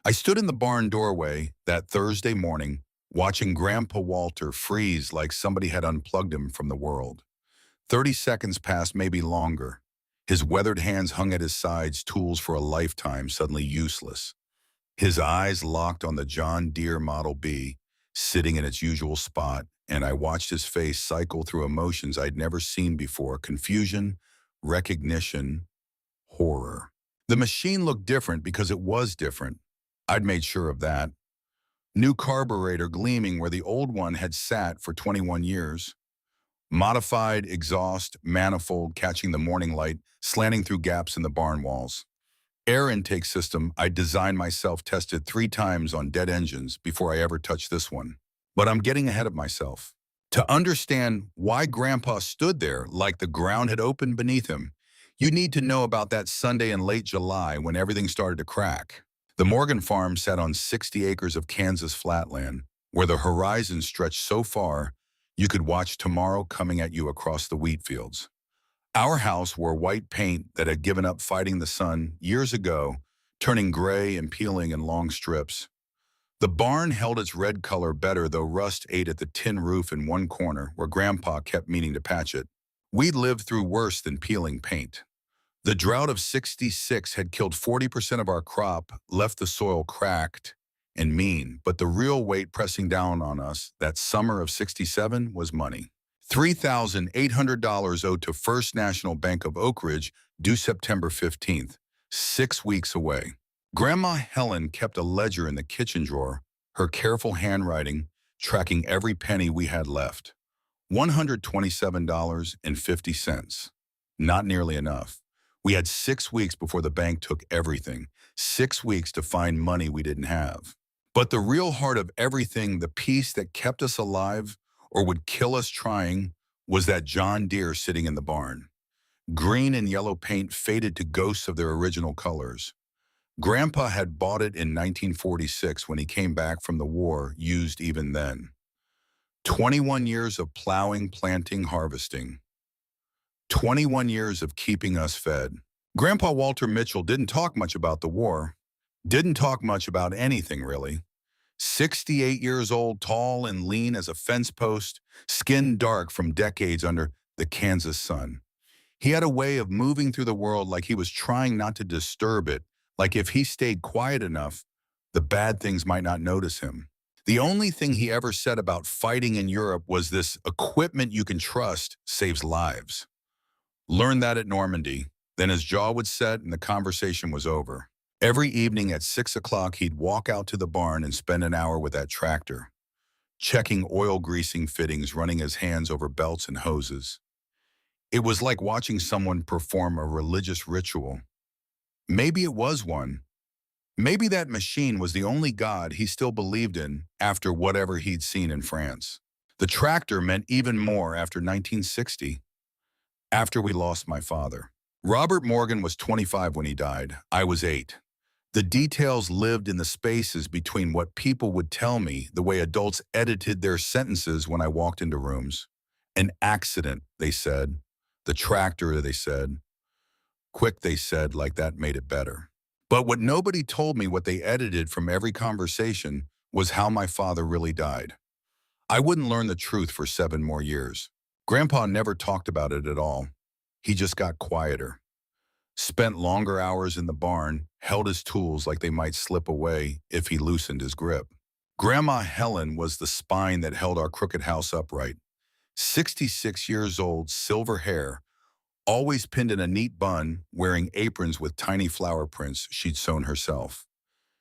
I stood in the barn doorway that Thursday morning, watching Grandpa Walter freeze like somebody had unplugged him from the world. 30 seconds passed, maybe longer. His weathered hands hung at his sides, tools for a lifetime suddenly useless. His eyes locked on the John Deere Model B, sitting in its usual spot, and I watched his face cycle through emotions I'd never seen before: confusion, recognition, horror. The machine looked different because it was different. I'd made sure of that. New carburetor gleaming where the old one had sat for 21 years. Modified exhaust manifold catching the morning light, slanting through gaps in the barn walls. Air intake system I designed myself, tested 3 times on dead engines before I ever touched this one. But I'm getting ahead of myself. To understand why Grandpa stood there like the ground had opened beneath him, you need to know about that Sunday in late July when everything started to crack. The Morgan farm sat on 60 acres of Kansas flatland, where the horizon stretched so far you could watch tomorrow coming at you across the wheat fields. Our house wore white paint that had given up fighting the sun years ago, turning gray and peeling in long strips. The barn held its red color better, though rust ate at the tin roof in one corner where Grandpa kept meaning to patch it. We'd lived through worse than peeling paint. The drought of '66 had killed 40% of our crop, left the soil cracked and mean, but the real weight pressing down on us that summer of '67 was money. $3,800 owed to First National Bank of Oak Ridge, due September 15th, 6 weeks away. Grandma Helen kept a ledger in the kitchen drawer, her careful handwriting tracking every penny we had left. $127.50. Not nearly enough. We had 6 weeks before the bank took everything, 6 weeks to find money we didn't have. But the real heart of everything, the piece that kept us alive or would kill us trying, was that John Deere sitting in the barn. Green and yellow paint faded to ghosts of their original colors. Grandpa had bought it in 1946 when he came back from the war, used even then. 21 years of plowing, planting, harvesting. 21 years of keeping us fed. Grandpa Walter Mitchell didn't talk much about the war. Didn't talk much about anything, really. 68 years old, tall and lean as a fence post, skin dark from decades under the Kansas sun. He had a way of moving through the world like he was trying not to disturb it, like if he stayed quiet enough, the bad things might not notice him. The only thing he ever said about fighting in Europe was this: equipment you can trust saves lives. Learned that at Normandy. Then his jaw would set and the conversation was over. Every evening at 6 o'clock, he'd walk out to the barn and spend an hour with that tractor, checking oil greasing fittings, running his hands over belts and hoses. It was like watching someone perform a religious ritual. Maybe it was one. Maybe that machine was the only God he still believed in after whatever he'd seen in France. The tractor meant even more after 1960, after we lost my father. Robert Morgan was 25 when he died. I was 8. The details lived in the spaces between what people would tell me, the way adults edited their sentences when I walked into rooms. An accident, they said. The tractor, they said. Quick, they said, like that made it better. But what nobody told me, what they edited from every conversation, was how my father really died. I wouldn't learn the truth for 7 more years. Grandpa never talked about it at all. He just got quieter. Spent longer hours in the barn, held his tools like they might slip away if he loosened his grip. Grandma Helen was the spine that held our crooked house upright. 66 years old, silver hair, always pinned in a neat bun, wearing aprons with tiny flower prints she'd sewn herself.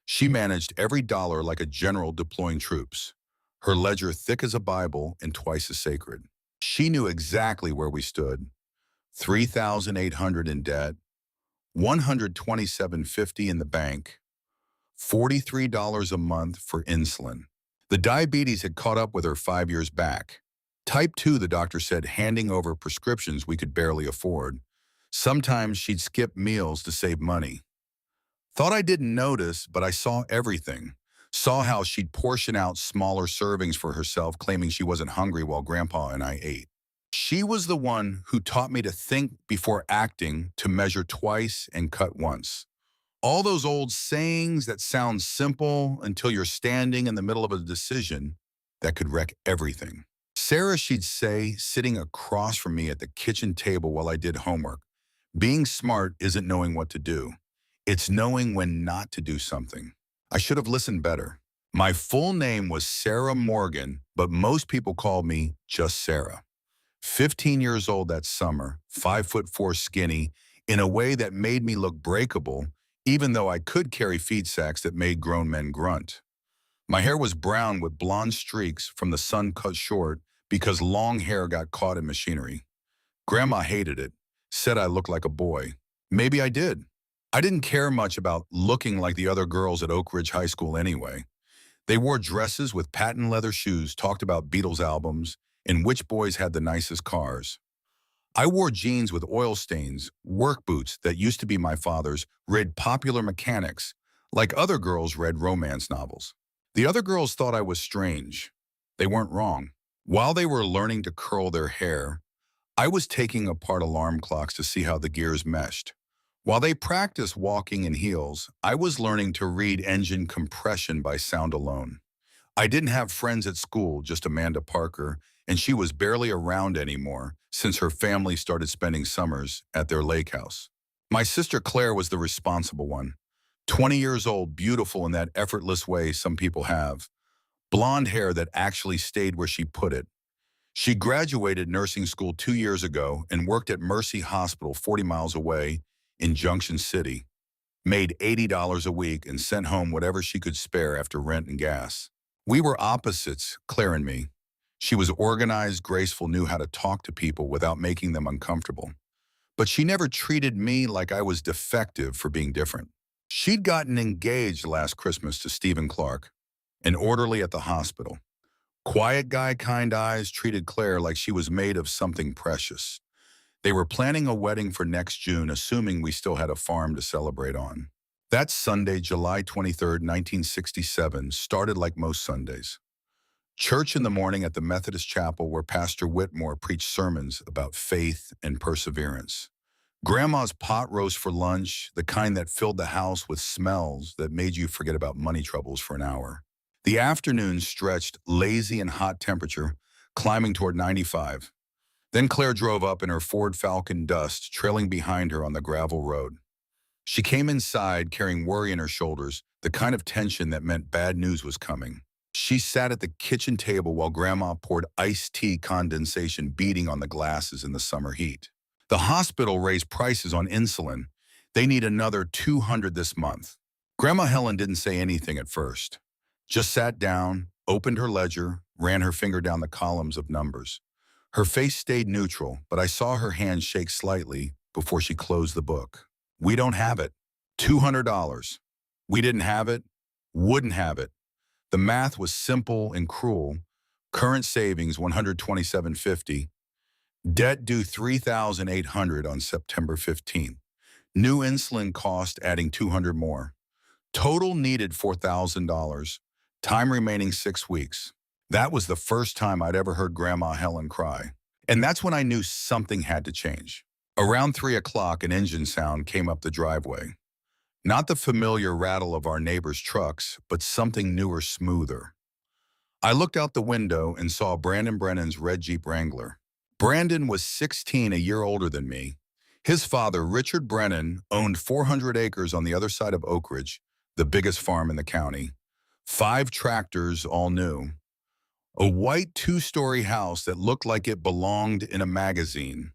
She managed every dollar like a general deploying troops, her ledger thick as a Bible and twice as sacred. She knew exactly where we stood. $3,800 in debt, $127.50 in the bank, $43 a month for insulin. The diabetes had caught up with her 5 years back. Type 2, the doctor said, handing over prescriptions we could barely afford. Sometimes she'd skip meals to save money. Thought I didn't notice, but I saw everything. Saw how she'd portion out smaller servings for herself, claiming she wasn't hungry while Grandpa and I ate. She was the one who taught me to think before acting, to measure twice and cut once. All those old sayings that sound simple until you're standing in the middle of a decision that could wreck everything. Sarah, she'd say, sitting across from me at the kitchen table while I did homework, being smart isn't knowing what to do. It's knowing when not to do something. I should have listened better. My full name was Sarah Morgan, but most people called me just Sarah. 15 years old that summer, 5'4" skinny, in a way that made me look breakable, even though I could carry feed sacks that made grown men grunt. My hair was brown with blonde streaks from the sun cut short because long hair got caught in machinery. Grandma hated it, said I looked like a boy. Maybe I did. I didn't care much about looking like the other girls at Oak Ridge High School anyway. They wore dresses with patent leather shoes, talked about Beatles albums, and which boys had the nicest cars. I wore jeans with oil stains, work boots that used to be my father's, read Popular Mechanics, like other girls read romance novels. The other girls thought I was strange. They weren't wrong. While they were learning to curl their hair, I was taking apart alarm clocks to see how the gears meshed. While they practiced walking in heels, I was learning to read engine compression by sound alone. I didn't have friends at school, just Amanda Parker, and she was barely around anymore since her family started spending summers at their lake house. My sister Claire was the responsible one. 20 years old, beautiful in that effortless way some people have. Blonde hair that actually stayed where she put it. She graduated nursing school 2 years ago and worked at Mercy Hospital 40 miles away in Junction City. Made $80 a week and sent home whatever she could spare after rent and gas. We were opposites, Claire and me. She was organized, graceful, knew how to talk to people without making them uncomfortable. But she never treated me like I was defective for being different. She'd gotten engaged last Christmas to Stephen Clark, an orderly at the hospital. Quiet guy, kind eyes, treated Claire like she was made of something precious. They were planning a wedding for next June, assuming we still had a farm to celebrate on. That Sunday, July 23rd, 1967, started like most Sundays. Church in the morning at the Methodist Chapel where Pastor Whitmore preached sermons about faith and perseverance. Grandma's pot roast for lunch, the kind that filled the house with smells that made you forget about money troubles for an hour. The afternoon stretched, lazy and hot temperature, climbing toward 95. Then Claire drove up in her Ford Falcon dust, trailing behind her on the gravel road. She came inside carrying worry in her shoulders, the kind of tension that meant bad news was coming. She sat at the kitchen table while Grandma poured iced tea, condensation beating on the glasses in the summer heat. The hospital raised prices on insulin. They need another $200 this month. Grandma Helen didn't say anything at first. Just sat down, opened her ledger, ran her finger down the columns of numbers. Her face stayed neutral, but I saw her hand shake slightly before she closed the book. We don't have it. $200. We didn't have it, wouldn't have it. The math was simple and cruel. Current savings, $127.50. Debt due $3,800 on September 15th. New insulin cost adding $200 more. Total needed $4,000. Time remaining 6 weeks. That was the first time I'd ever heard Grandma Helen cry. And that's when I knew something had to change. Around 3 o'clock, an engine sound came up the driveway. Not the familiar rattle of our neighbors' trucks, but something newer, smoother. I looked out the window and saw Brandon Brennan's red Jeep Wrangler. Brandon was 16, a year older than me. His father, Richard Brennan, owned 400 acres on the other side of Oak Ridge, the biggest farm in the county. 5 tractors, all new. A white 2-story house that looked like it belonged in a magazine.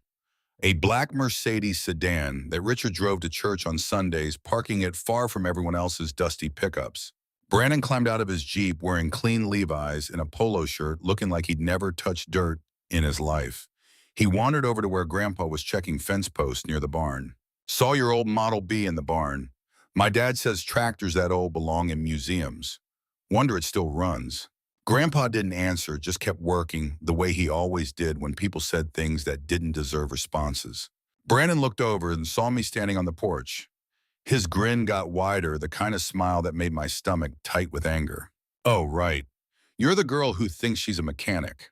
A black Mercedes sedan that Richard drove to church on Sundays, parking it far from everyone else's dusty pickups. Brandon climbed out of his Jeep wearing clean Levi's and a polo shirt, looking like he'd never touched dirt in his life. He wandered over to where Grandpa was checking fence posts near the barn. Saw your old Model B in the barn. My dad says tractors that old belong in museums. Wonder it still runs. Grandpa didn't answer, just kept working the way he always did when people said things that didn't deserve responses. Brandon looked over and saw me standing on the porch. His grin got wider, the kind of smile that made my stomach tight with anger. Oh, right. You're the girl who thinks she's a mechanic.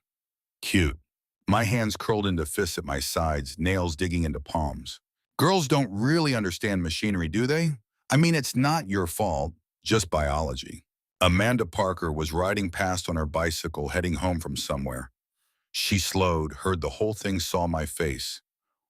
Cute. My hands curled into fists at my sides, nails digging into palms. Girls don't really understand machinery, do they? I mean, it's not your fault, just biology. Amanda Parker was riding past on her bicycle heading home from somewhere. She slowed, heard the whole thing, saw my face.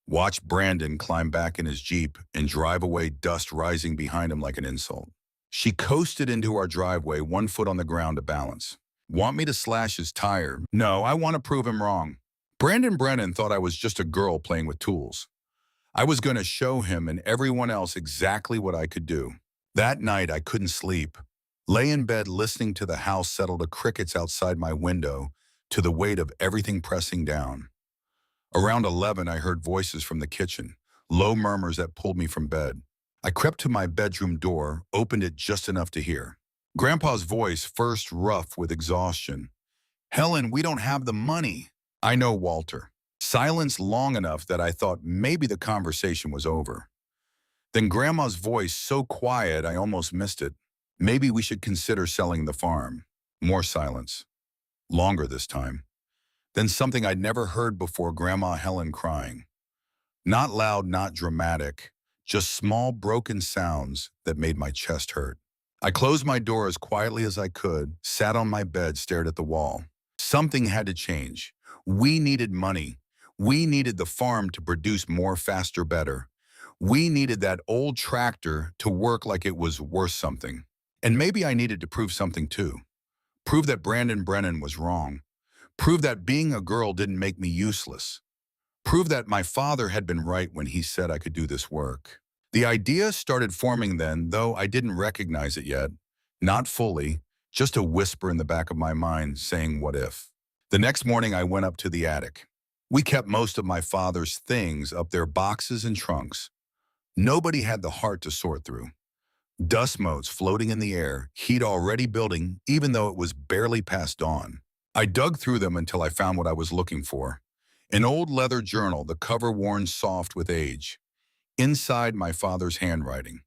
Watched Brandon climb back in his Jeep and drive away, dust rising behind him like an insult. She coasted into our driveway, one foot on the ground to balance. Want me to slash his tire? No, I want to prove him wrong. Brandon Brennan thought I was just a girl playing with tools. I was going to show him and everyone else exactly what I could do. That night, I couldn't sleep. Lay in bed listening to the house settle to crickets outside my window, to the weight of everything pressing down. Around 11, I heard voices from the kitchen, low murmurs that pulled me from bed. I crept to my bedroom door, opened it just enough to hear. Grandpa's voice, first rough with exhaustion. Helen, we don't have the money. I know, Walter. Silence long enough that I thought maybe the conversation was over. Then Grandma's voice, so quiet I almost missed it. Maybe we should consider selling the farm. More silence. Longer this time. Then something I'd never heard before, Grandma Helen crying. Not loud, not dramatic, just small broken sounds that made my chest hurt. I closed my door as quietly as I could, sat on my bed, stared at the wall. Something had to change. We needed money. We needed the farm to produce more, faster, better. We needed that old tractor to work like it was worth something. And maybe I needed to prove something too. Prove that Brandon Brennan was wrong. Prove that being a girl didn't make me useless. Prove that my father had been right when he said I could do this work. The idea started forming then, though I didn't recognize it yet. Not fully, just a whisper in the back of my mind saying, what if? The next morning I went up to the attic. We kept most of my father's things up there, boxes and trunks. Nobody had the heart to sort through. Dust motes floating in the air, heat already building, even though it was barely past dawn. I dug through them until I found what I was looking for. An old leather journal, the cover worn soft with age. Inside, my father's handwriting.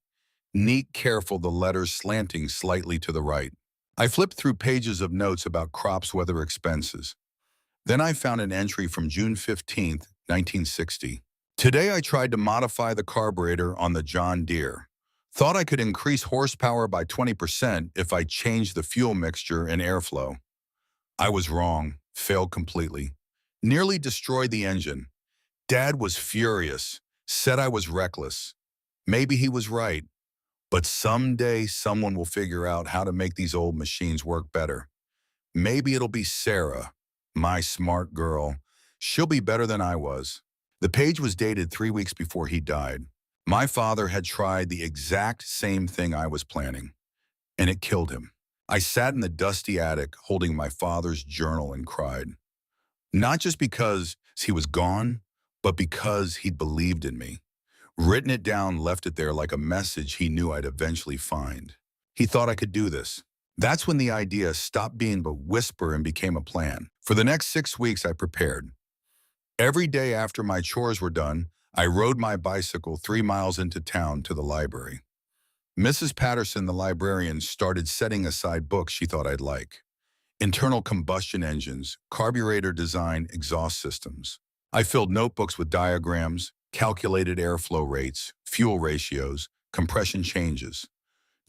Neat, careful, the letters slanting slightly to the right. I flipped through pages of notes about crops, weather, expenses. Then I found an entry from June 15th, 1960. Today I tried to modify the carburetor on the John Deere. Thought I could increase horsepower by 20% if I changed the fuel mixture and airflow. I was wrong, failed completely. Nearly destroyed the engine. Dad was furious, said I was reckless. Maybe he was right, but someday someone will figure out how to make these old machines work better. Maybe it'll be Sarah, my smart girl. She'll be better than I was. The page was dated 3 weeks before he died. My father had tried the exact same thing I was planning, and it killed him. I sat in the dusty attic holding my father's journal and cried. Not just because he was gone, but because he'd believed in me. Written it down, left it there like a message he knew I'd eventually find. He thought I could do this. That's when the idea stopped being a whisper and became a plan. For the next 6 weeks, I prepared. Every day after my chores were done, I rode my bicycle 3 miles into town to the library. Mrs. Patterson, the librarian, started setting aside books she thought I'd like. Internal combustion engines, carburetor design, exhaust systems. I filled notebooks with diagrams, calculated airflow rates, fuel ratios, compression changes.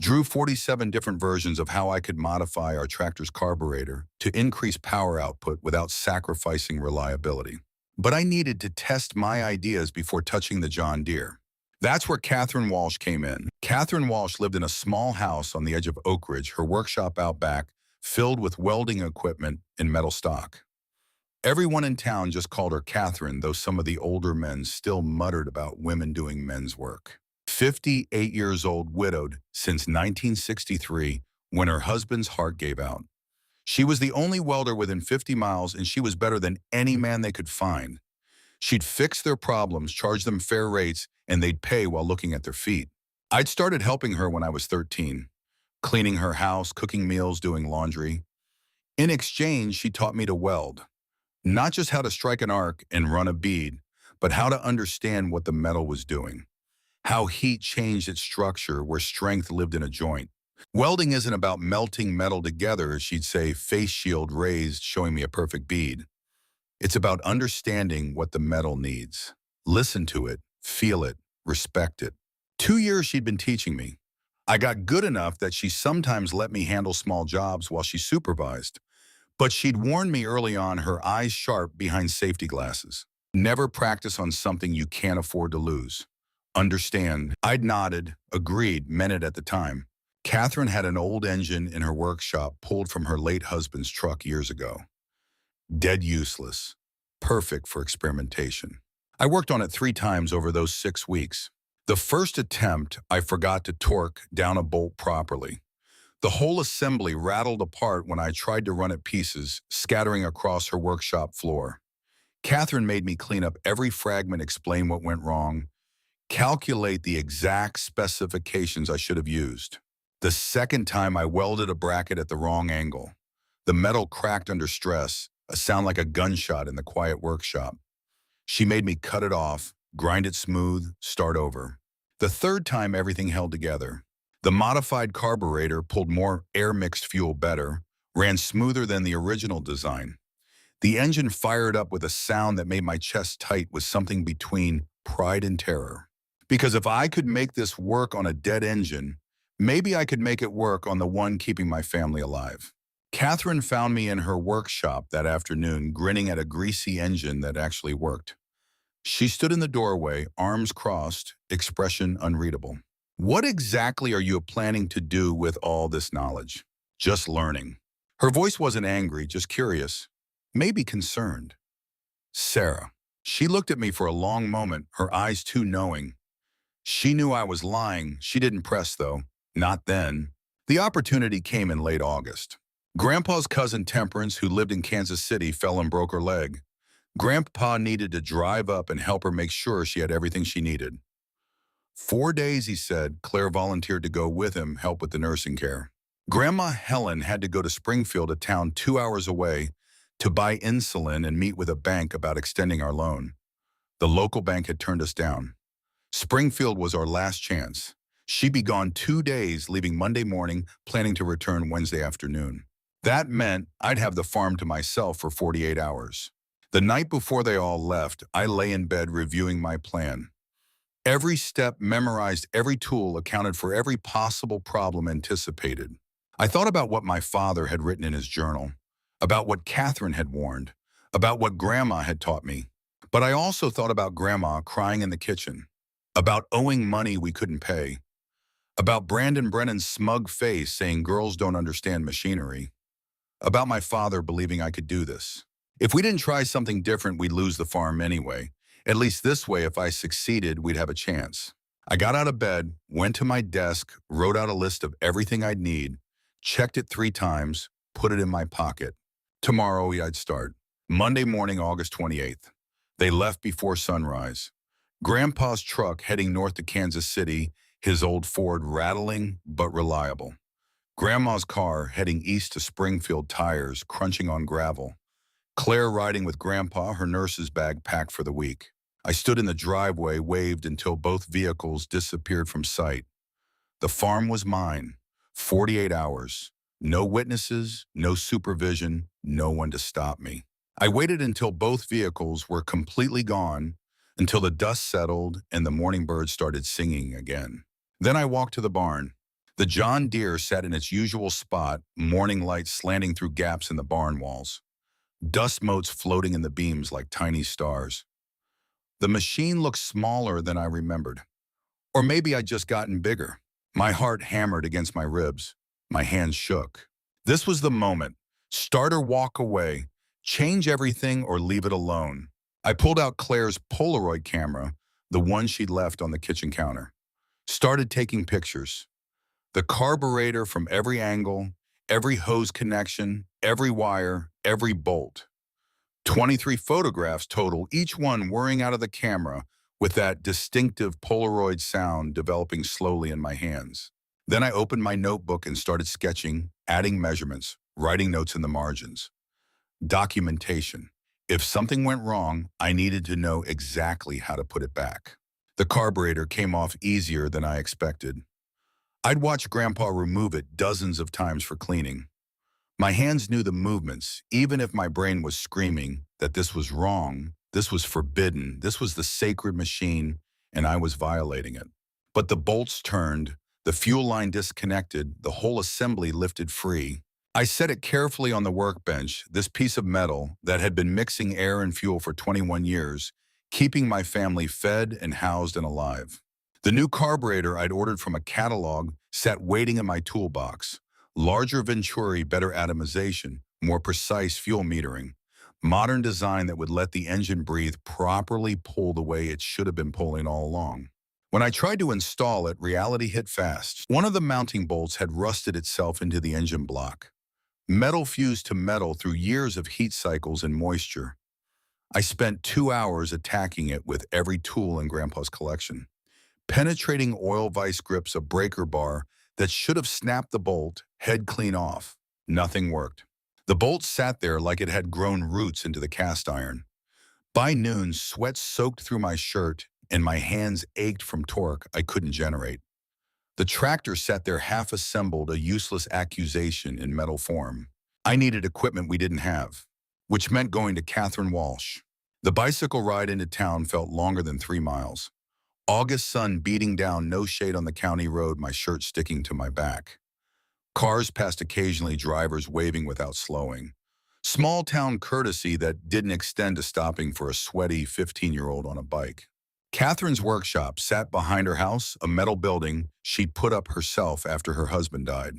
Drew 47 different versions of how I could modify our tractor's carburetor to increase power output without sacrificing reliability. But I needed to test my ideas before touching the John Deere. That's where Catherine Walsh came in. Catherine Walsh lived in a small house on the edge of Oak Ridge, her workshop out back, filled with welding equipment and metal stock. Everyone in town just called her Catherine, though some of the older men still muttered about women doing men's work. 58 years old, widowed since 1963, when her husband's heart gave out. She was the only welder within 50 miles, and she was better than any man they could find. She'd fix their problems, charge them fair rates, and they'd pay while looking at their feet. I'd started helping her when I was 13, cleaning her house, cooking meals, doing laundry. In exchange, she taught me to weld. Not just how to strike an arc and run a bead, but how to understand what the metal was doing. How heat changed its structure, where strength lived in a joint. Welding isn't about melting metal together, she'd say, face shield raised, showing me a perfect bead. It's about understanding what the metal needs. Listen to it, feel it, respect it. 2 years she'd been teaching me. I got good enough that she sometimes let me handle small jobs while she supervised. But she'd warned me early on, her eyes sharp behind safety glasses. Never practice on something you can't afford to lose. Understand? I'd nodded, agreed, meant it at the time. Catherine had an old engine in her workshop pulled from her late husband's truck years ago. Dead useless. Perfect for experimentation. I worked on it 3 times over those 6 weeks. The first attempt, I forgot to torque down a bolt properly. The whole assembly rattled apart when I tried to run it pieces, scattering across her workshop floor. Catherine made me clean up every fragment, explain what went wrong, calculate the exact specifications I should have used. The second time, I welded a bracket at the wrong angle. The metal cracked under stress, a sound like a gunshot in the quiet workshop. She made me cut it off, grind it smooth, start over. The third time, everything held together. The modified carburetor pulled more air-mixed fuel better, ran smoother than the original design. The engine fired up with a sound that made my chest tight, with something between pride and terror. Because if I could make this work on a dead engine, maybe I could make it work on the one keeping my family alive. Catherine found me in her workshop that afternoon, grinning at a greasy engine that actually worked. She stood in the doorway, arms crossed, expression unreadable. "What exactly are you planning to do with all this knowledge?" "Just learning." Her voice wasn't angry, just curious, maybe concerned. "Sarah." She looked at me for a long moment, her eyes too knowing. She knew I was lying. She didn't press, though. Not then. The opportunity came in late August. Grandpa's cousin Temperance, who lived in Kansas City, fell and broke her leg. Grandpa needed to drive up and help her make sure she had everything she needed. 4 days, he said. Claire volunteered to go with him, help with the nursing care. Grandma Helen had to go to Springfield, a town 2 hours away, to buy insulin and meet with a bank about extending our loan. The local bank had turned us down. Springfield was our last chance. She'd be gone 2 days, leaving Monday morning, planning to return Wednesday afternoon. That meant I'd have the farm to myself for 48 hours. The night before they all left, I lay in bed reviewing my plan. Every step memorized, every tool accounted for, every possible problem anticipated. I thought about what my father had written in his journal, about what Catherine had warned, about what Grandma had taught me. But I also thought about Grandma crying in the kitchen, about owing money we couldn't pay, about Brandon Brennan's smug face saying girls don't understand machinery, about my father believing I could do this. If we didn't try something different, we'd lose the farm anyway. At least this way, if I succeeded, we'd have a chance. I got out of bed, went to my desk, wrote out a list of everything I'd need, checked it 3 times, put it in my pocket. Tomorrow, I'd start. Monday morning, August 28th. They left before sunrise. Grandpa's truck heading north to Kansas City, his old Ford rattling but reliable. Grandma's car heading east to Springfield, tires crunching on gravel. Claire riding with Grandpa, her nurse's bag packed for the week. I stood in the driveway, waved until both vehicles disappeared from sight. The farm was mine. 48 hours. No witnesses, no supervision, no one to stop me. I waited until both vehicles were completely gone, until the dust settled and the morning birds started singing again. Then I walked to the barn. The John Deere sat in its usual spot, morning light slanting through gaps in the barn walls. Dust motes floating in the beams like tiny stars. The machine looked smaller than I remembered. Or maybe I'd just gotten bigger. My heart hammered against my ribs. My hands shook. This was the moment. Start or walk away. Change everything or leave it alone. I pulled out Claire's Polaroid camera, the one she'd left on the kitchen counter. Started taking pictures. The carburetor from every angle, every hose connection, every wire, every bolt. 23 photographs total, each one whirring out of the camera with that distinctive Polaroid sound developing slowly in my hands. Then I opened my notebook and started sketching, adding measurements, writing notes in the margins. Documentation. If something went wrong, I needed to know exactly how to put it back. The carburetor came off easier than I expected. I'd watched Grandpa remove it dozens of times for cleaning. My hands knew the movements, even if my brain was screaming that this was wrong, this was forbidden, this was the sacred machine, and I was violating it. But the bolts turned, The fuel line disconnected, the whole assembly lifted free. I set it carefully on the workbench, this piece of metal that had been mixing air and fuel for 21 years, keeping my family fed and housed and alive. The new carburetor I'd ordered from a catalog sat waiting in my toolbox. Larger venturi, better atomization, more precise fuel metering. Modern design that would let the engine breathe, properly pull the way it should have been pulling all along. When I tried to install it, reality hit fast. One of the mounting bolts had rusted itself into the engine block. Metal fused to metal through years of heat cycles and moisture. I spent 2 hours attacking it with every tool in Grandpa's collection. Penetrating oil vice grips a breaker bar that should have snapped the bolt, head clean off. Nothing worked. The bolt sat there like it had grown roots into the cast iron. By noon, sweat soaked through my shirt and my hands ached from torque I couldn't generate. The tractor sat there half-assembled, a useless accusation in metal form. I needed equipment we didn't have, which meant going to Catherine Walsh. The bicycle ride into town felt longer than 3 miles. August sun beating down, no shade on the county road, my shirt sticking to my back. Cars passed occasionally, drivers waving without slowing. Small town courtesy that didn't extend to stopping for a sweaty 15-year-old on a bike. Catherine's workshop sat behind her house, a metal building she'd put up herself after her husband died.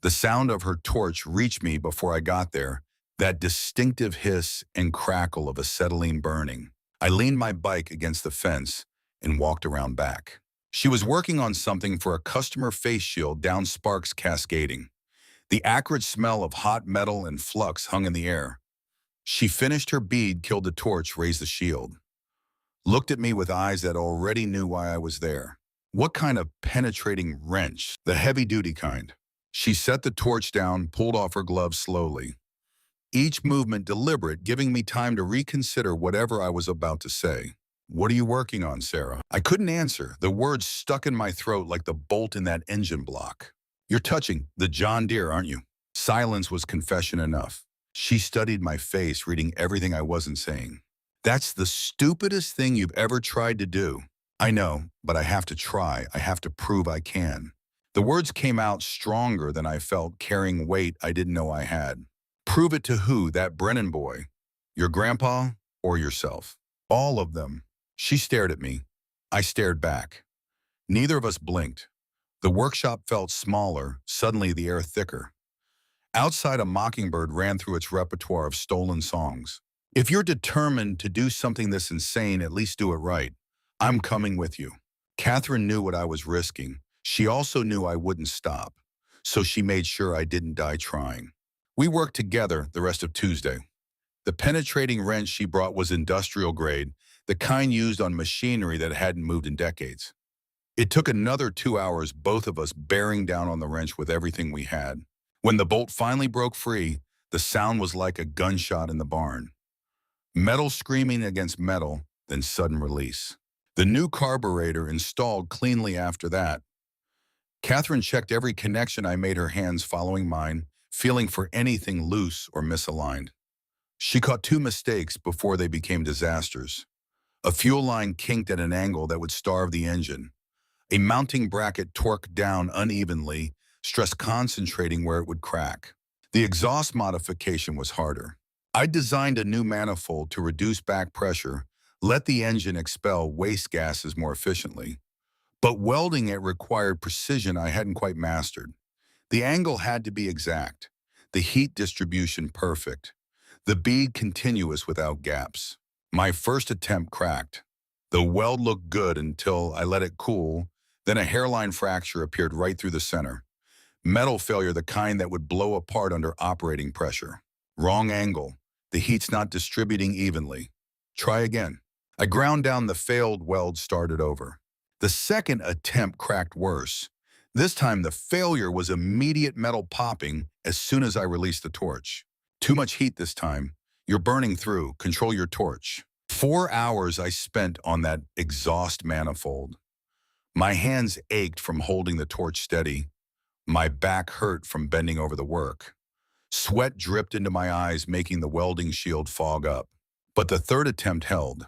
The sound of her torch reached me before I got there, that distinctive hiss and crackle of acetylene burning. I leaned my bike against the fence and walked around back. She was working on something for a customer face shield, down sparks cascading. The acrid smell of hot metal and flux hung in the air. She finished her bead, killed the torch, raised the shield. Looked at me with eyes that already knew why I was there. What kind of penetrating wrench? The heavy-duty kind. She set the torch down, pulled off her gloves slowly. Each movement deliberate, giving me time to reconsider whatever I was about to say. "What are you working on, Sarah?" I couldn't answer. The words stuck in my throat like the bolt in that engine block. "You're touching the John Deere, aren't you?" Silence was confession enough. She studied my face, reading everything I wasn't saying. "That's the stupidest thing you've ever tried to do." "I know, but I have to try. I have to prove I can." The words came out stronger than I felt, carrying weight I didn't know I had. "Prove it to who? That Brennan boy? Your grandpa or yourself?" "All of them." She stared at me. I stared back. Neither of us blinked. The workshop felt smaller, suddenly the air thicker. Outside, a mockingbird ran through its repertoire of stolen songs. "If you're determined to do something this insane, at least do it right. I'm coming with you." Catherine knew what I was risking. She also knew I wouldn't stop, so she made sure I didn't die trying. We worked together the rest of Tuesday. The penetrating wrench she brought was industrial grade, the kind used on machinery that hadn't moved in decades. It took another 2 hours, both of us bearing down on the wrench with everything we had. When the bolt finally broke free, the sound was like a gunshot in the barn. Metal screaming against metal, then sudden release. The new carburetor installed cleanly after that. Catherine checked every connection I made, her hands following mine, feeling for anything loose or misaligned. She caught 2 mistakes before they became disasters. A fuel line kinked at an angle that would starve the engine. A mounting bracket torqued down unevenly, stress concentrating where it would crack. The exhaust modification was harder. I designed a new manifold to reduce back pressure, let the engine expel waste gases more efficiently. But welding it required precision I hadn't quite mastered. The angle had to be exact, the heat distribution perfect, the bead continuous without gaps. My first attempt cracked. The weld looked good until I let it cool, then a hairline fracture appeared right through the center. Metal failure, the kind that would blow apart under operating pressure. Wrong angle. The heat's not distributing evenly. Try again. I ground down the failed weld, started over. The second attempt cracked worse. This time the failure was immediate, metal popping as soon as I released the torch. Too much heat this time. You're burning through. Control your torch. 4 hours I spent on that exhaust manifold. My hands ached from holding the torch steady. My back hurt from bending over the work. Sweat dripped into my eyes, making the welding shield fog up. But the third attempt held.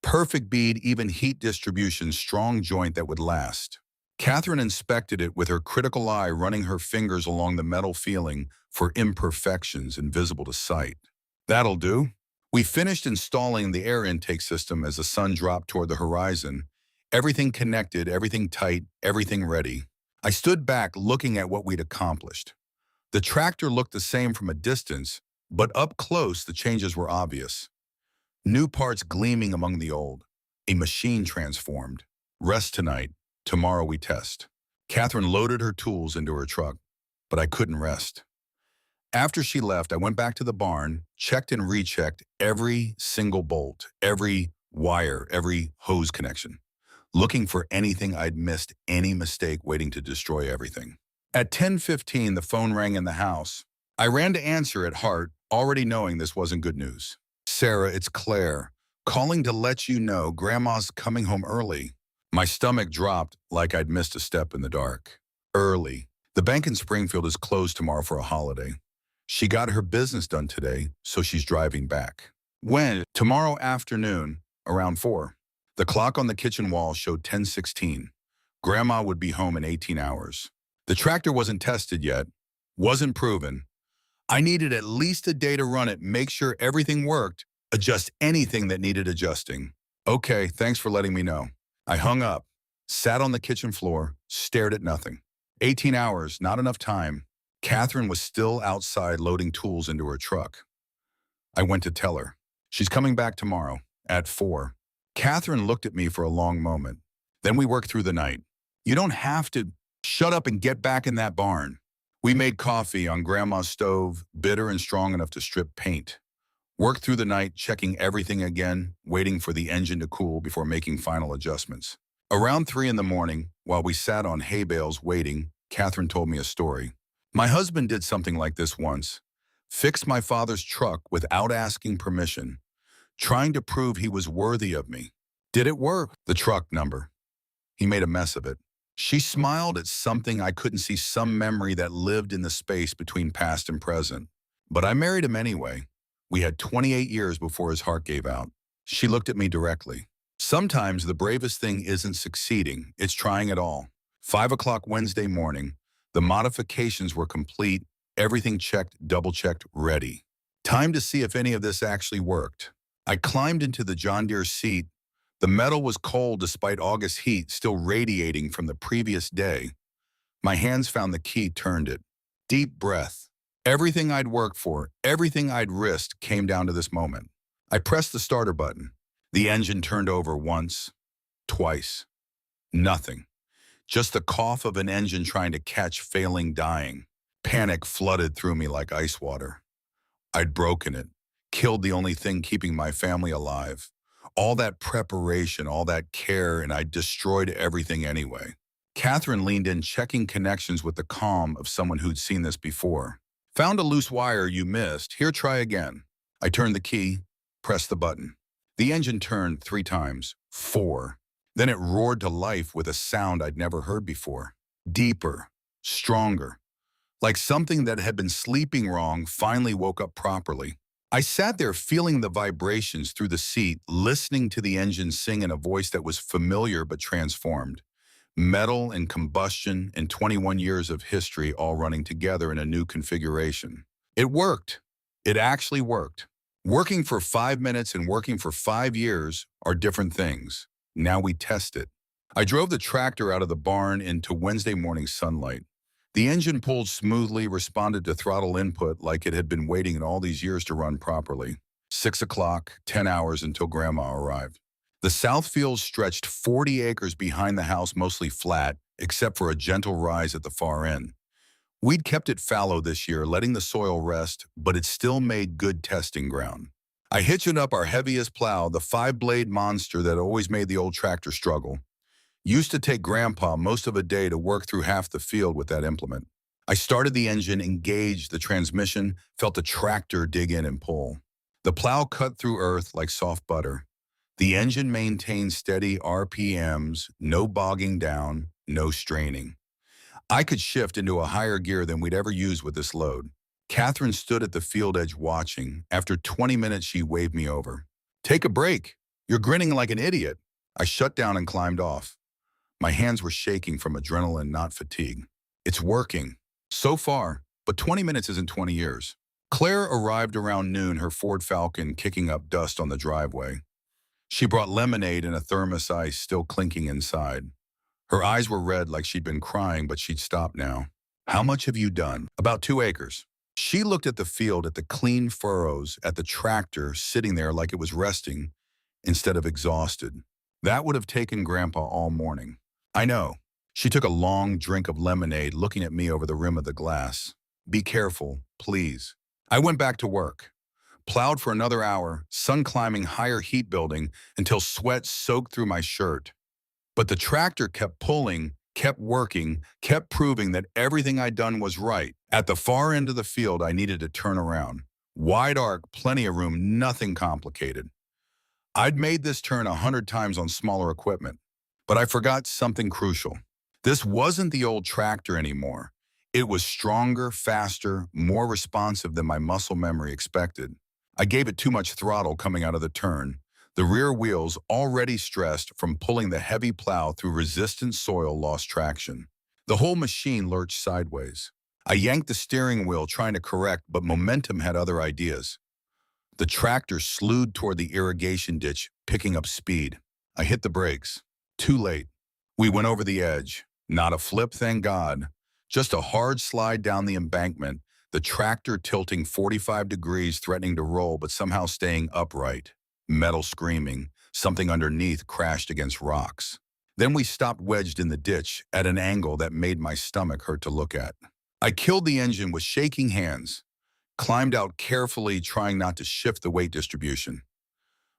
Perfect bead, even heat distribution, strong joint that would last. Catherine inspected it with her critical eye, running her fingers along the metal feeling for imperfections invisible to sight. That'll do. We finished installing the air intake system as the sun dropped toward the horizon. Everything connected, everything tight, everything ready. I stood back looking at what we'd accomplished. The tractor looked the same from a distance, but up close the changes were obvious. New parts gleaming among the old. A machine transformed. Rest tonight. Tomorrow we test. Catherine loaded her tools into her truck, but I couldn't rest. After she left, I went back to the barn, checked and rechecked every single bolt, every wire, every hose connection, looking for anything I'd missed, any mistake waiting to destroy everything. At 10:15, the phone rang in the house. I ran to answer it, heart, already knowing this wasn't good news. Sarah, it's Claire, calling to let you know Grandma's coming home early. My stomach dropped like I'd missed a step in the dark. Early. The bank in Springfield is closed tomorrow for a holiday. She got her business done today, so she's driving back. When? Tomorrow afternoon, around 4. The clock on the kitchen wall showed 10:16. Grandma would be home in 18 hours. The tractor wasn't tested yet, wasn't proven. I needed at least a day to run it, make sure everything worked, adjust anything that needed adjusting. Okay, thanks for letting me know. I hung up, sat on the kitchen floor, stared at nothing. 18 hours, not enough time. Catherine was still outside loading tools into her truck. I went to tell her. She's coming back tomorrow, at 4. Catherine looked at me for a long moment. Then we worked through the night. You don't have to shut up and get back in that barn. We made coffee on Grandma's stove, bitter and strong enough to strip paint. Worked through the night, checking everything again, waiting for the engine to cool before making final adjustments. Around 3 in the morning, while we sat on hay bales waiting, Catherine told me a story. My husband did something like this once. Fixed my father's truck without asking permission, trying to prove he was worthy of me. Did it work? The truck number. He made a mess of it. She smiled at something I couldn't see, some memory that lived in the space between past and present. But I married him anyway. We had 28 years before his heart gave out. She looked at me directly. Sometimes the bravest thing isn't succeeding, it's trying it all. 5 o'clock Wednesday morning, the modifications were complete, everything checked, double-checked, ready. Time to see if any of this actually worked. I climbed into the John Deere seat. The metal was cold despite August heat, still radiating from the previous day. My hands found the key, turned it. Deep breath. Everything I'd worked for, everything I'd risked came down to this moment. I pressed the starter button. The engine turned over once, twice. Nothing. Just the cough of an engine trying to catch failing dying. Panic flooded through me like ice water. I'd broken it, killed the only thing keeping my family alive. All that preparation, all that care, and I'd destroyed everything anyway. Catherine leaned in, checking connections with the calm of someone who'd seen this before. Found a loose wire you missed. Here, try again. I turned the key, pressed the button. The engine turned 3 times, 4. Then it roared to life with a sound I'd never heard before. Deeper, stronger. Like something that had been sleeping wrong finally woke up properly. I sat there feeling the vibrations through the seat, listening to the engine sing in a voice that was familiar but transformed. Metal and combustion and 21 years of history all running together in a new configuration. It worked. It actually worked. Working for 5 minutes and working for 5 years are different things. Now we test it. I drove the tractor out of the barn into Wednesday morning sunlight. The engine pulled smoothly, responded to throttle input like it had been waiting in all these years to run properly. 6 o'clock, 10 hours until Grandma arrived. The south field stretched 40 acres behind the house, mostly flat, except for a gentle rise at the far end. We'd kept it fallow this year, letting the soil rest, but it still made good testing ground. I hitched up our heaviest plow, the 5-blade monster that always made the old tractor struggle. Used to take Grandpa most of a day to work through half the field with that implement. I started the engine, engaged the transmission, felt the tractor dig in and pull. The plow cut through earth like soft butter. The engine maintained steady RPMs, no bogging down, no straining. I could shift into a higher gear than we'd ever use with this load. Catherine stood at the field edge watching. After 20 minutes, she waved me over. Take a break. You're grinning like an idiot. I shut down and climbed off. My hands were shaking from adrenaline, not fatigue. It's working. So far, but 20 minutes isn't 20 years. Claire arrived around noon, her Ford Falcon kicking up dust on the driveway. She brought lemonade and a thermos ice still clinking inside. Her eyes were red like she'd been crying, but she'd stopped now. How much have you done? About 2 acres. She looked at the field, at the clean furrows, at the tractor sitting there like it was resting instead of exhausted. That would have taken Grandpa all morning. I know. She took a long drink of lemonade, looking at me over the rim of the glass. Be careful, please. I went back to work. Plowed for another hour, sun climbing higher heat building until sweat soaked through my shirt. But the tractor kept pulling, kept working, kept proving that everything I'd done was right. At the far end of the field, I needed to turn around. Wide arc, plenty of room, nothing complicated. I'd made this turn 100 times on smaller equipment, but I forgot something crucial. This wasn't the old tractor anymore. It was stronger, faster, more responsive than my muscle memory expected. I gave it too much throttle coming out of the turn. The rear wheels, already stressed from pulling the heavy plow through resistant soil, lost traction. The whole machine lurched sideways. I yanked the steering wheel trying to correct, but momentum had other ideas. The tractor slewed toward the irrigation ditch, picking up speed. I hit the brakes. Too late. We went over the edge. Not a flip, thank God. Just a hard slide down the embankment, the tractor tilting 45 degrees, threatening to roll, but somehow staying upright. Metal screaming. Something underneath crashed against rocks. Then we stopped wedged in the ditch at an angle that made my stomach hurt to look at. I killed the engine with shaking hands, climbed out carefully, trying not to shift the weight distribution.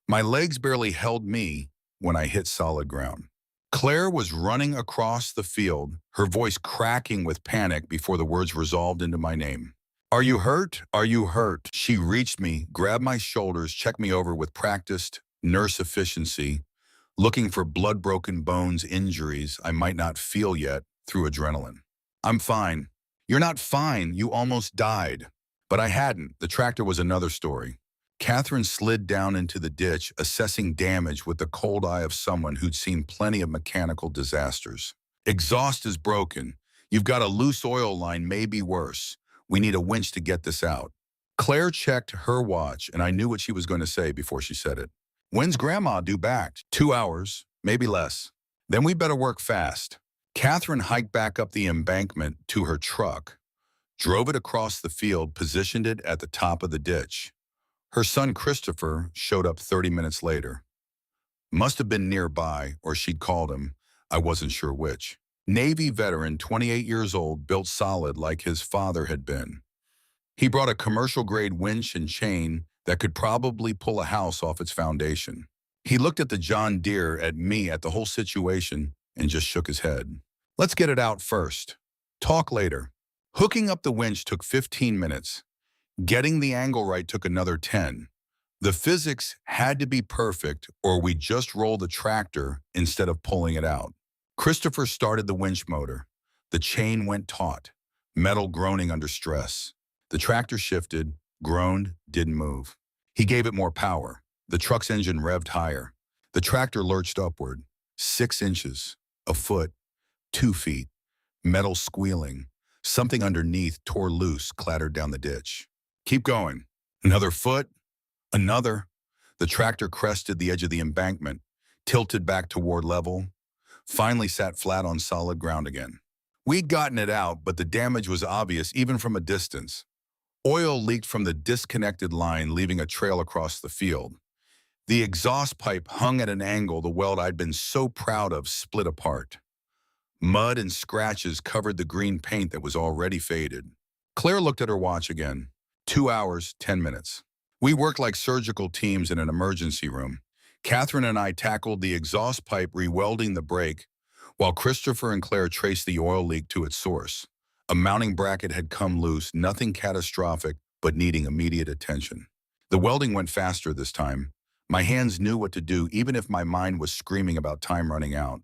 My legs barely held me when I hit solid ground. Claire was running across the field, her voice cracking with panic before the words resolved into my name. Are you hurt? Are you hurt? She reached me, grabbed my shoulders, checked me over with practiced nurse efficiency, looking for blood-broken bones, injuries I might not feel yet through adrenaline. I'm fine. You're not fine. You almost died. But I hadn't. The tractor was another story. Catherine slid down into the ditch, assessing damage with the cold eye of someone who'd seen plenty of mechanical disasters. Exhaust is broken. You've got a loose oil line, maybe worse. We need a winch to get this out. Claire checked her watch, and I knew what she was going to say before she said it. When's Grandma due back? 2 hours, maybe less. Then we better work fast. Catherine hiked back up the embankment to her truck, drove it across the field, positioned it at the top of the ditch. Her son Christopher showed up 30 minutes later. Must have been nearby, or she'd called him. I wasn't sure which. Navy veteran, 28 years old, built solid like his father had been. He brought a commercial-grade winch and chain that could probably pull a house off its foundation. He looked at the John Deere, at me, at the whole situation, and just shook his head. Let's get it out first. Talk later. Hooking up the winch took 15 minutes. Getting the angle right took another 10. The physics had to be perfect, or we just roll the tractor instead of pulling it out. Christopher started the winch motor. The chain went taut, metal groaning under stress. The tractor shifted, groaned, didn't move. He gave it more power. The truck's engine revved higher. The tractor lurched upward, 6 inches, a foot, 2 feet, metal squealing. Something underneath tore loose, clattered down the ditch. Keep going. Another foot, another. The tractor crested the edge of the embankment, tilted back toward level, finally sat flat on solid ground again. We'd gotten it out, but the damage was obvious even from a distance. Oil leaked from the disconnected line, leaving a trail across the field. The exhaust pipe hung at an angle. The weld I'd been so proud of split apart. Mud and scratches covered the green paint that was already faded. Claire looked at her watch again. 2 hours, 10 minutes. We worked like surgical teams in an emergency room. Catherine and I tackled the exhaust pipe, rewelding the brake, while Christopher and Claire traced the oil leak to its source. A mounting bracket had come loose, nothing catastrophic, but needing immediate attention. The welding went faster this time. My hands knew what to do, even if my mind was screaming about time running out.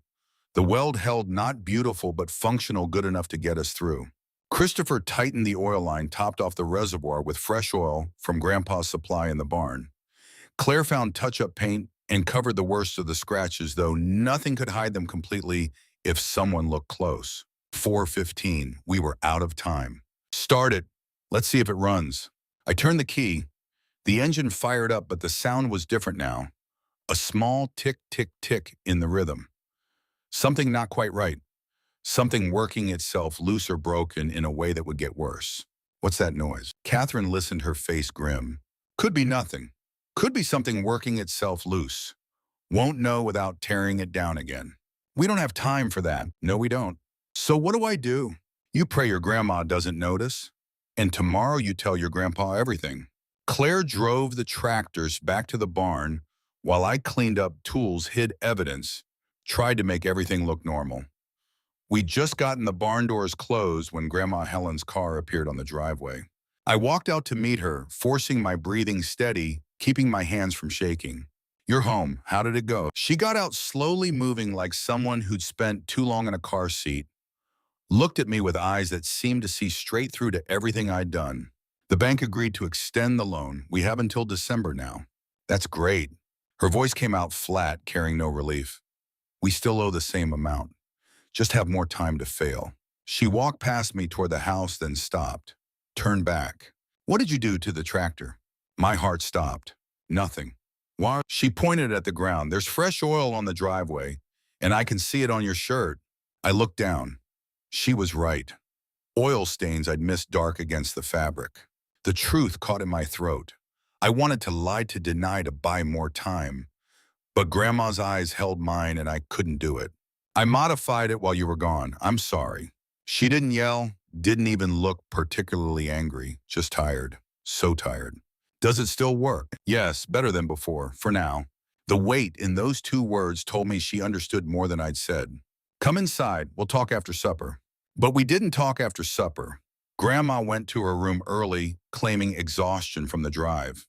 The weld held, not beautiful, but functional, good enough to get us through. Christopher tightened the oil line, topped off the reservoir with fresh oil from Grandpa's supply in the barn. Claire found touch-up paint and covered the worst of the scratches, though nothing could hide them completely, if someone looked close. 4:15, we were out of time. Start it. Let's see if it runs. I turned the key. The engine fired up, but the sound was different now. A small tick, tick, tick in the rhythm. Something not quite right. Something working itself loose or broken in a way that would get worse. What's that noise? Catherine listened, her face grim. Could be nothing. Could be something working itself loose. Won't know without tearing it down again. We don't have time for that. No, we don't. So what do I do? You pray your grandma doesn't notice, and tomorrow you tell your grandpa everything. Claire drove the tractors back to the barn while I cleaned up tools, hid evidence, tried to make everything look normal. We'd just gotten the barn doors closed when Grandma Helen's car appeared on the driveway. I walked out to meet her, forcing my breathing steady, keeping my hands from shaking. You're home. How did it go? She got out slowly, moving like someone who'd spent too long in a car seat, looked at me with eyes that seemed to see straight through to everything I'd done. The bank agreed to extend the loan. We have until December now. That's great. Her voice came out flat, carrying no relief. We still owe the same amount. Just have more time to fail. She walked past me toward the house, then stopped. Turned back. What did you do to the tractor? My heart stopped. Nothing. Why? She pointed at the ground. There's fresh oil on the driveway, and I can see it on your shirt. I looked down. She was right. Oil stains I'd missed dark against the fabric. The truth caught in my throat. I wanted to lie, to deny, to buy more time. But Grandma's eyes held mine, and I couldn't do it. I modified it while you were gone. I'm sorry. She didn't yell, didn't even look particularly angry, just tired. So tired. Does it still work? Yes, better than before, for now. The weight in those two words told me she understood more than I'd said. Come inside, we'll talk after supper. But we didn't talk after supper. Grandma went to her room early, claiming exhaustion from the drive.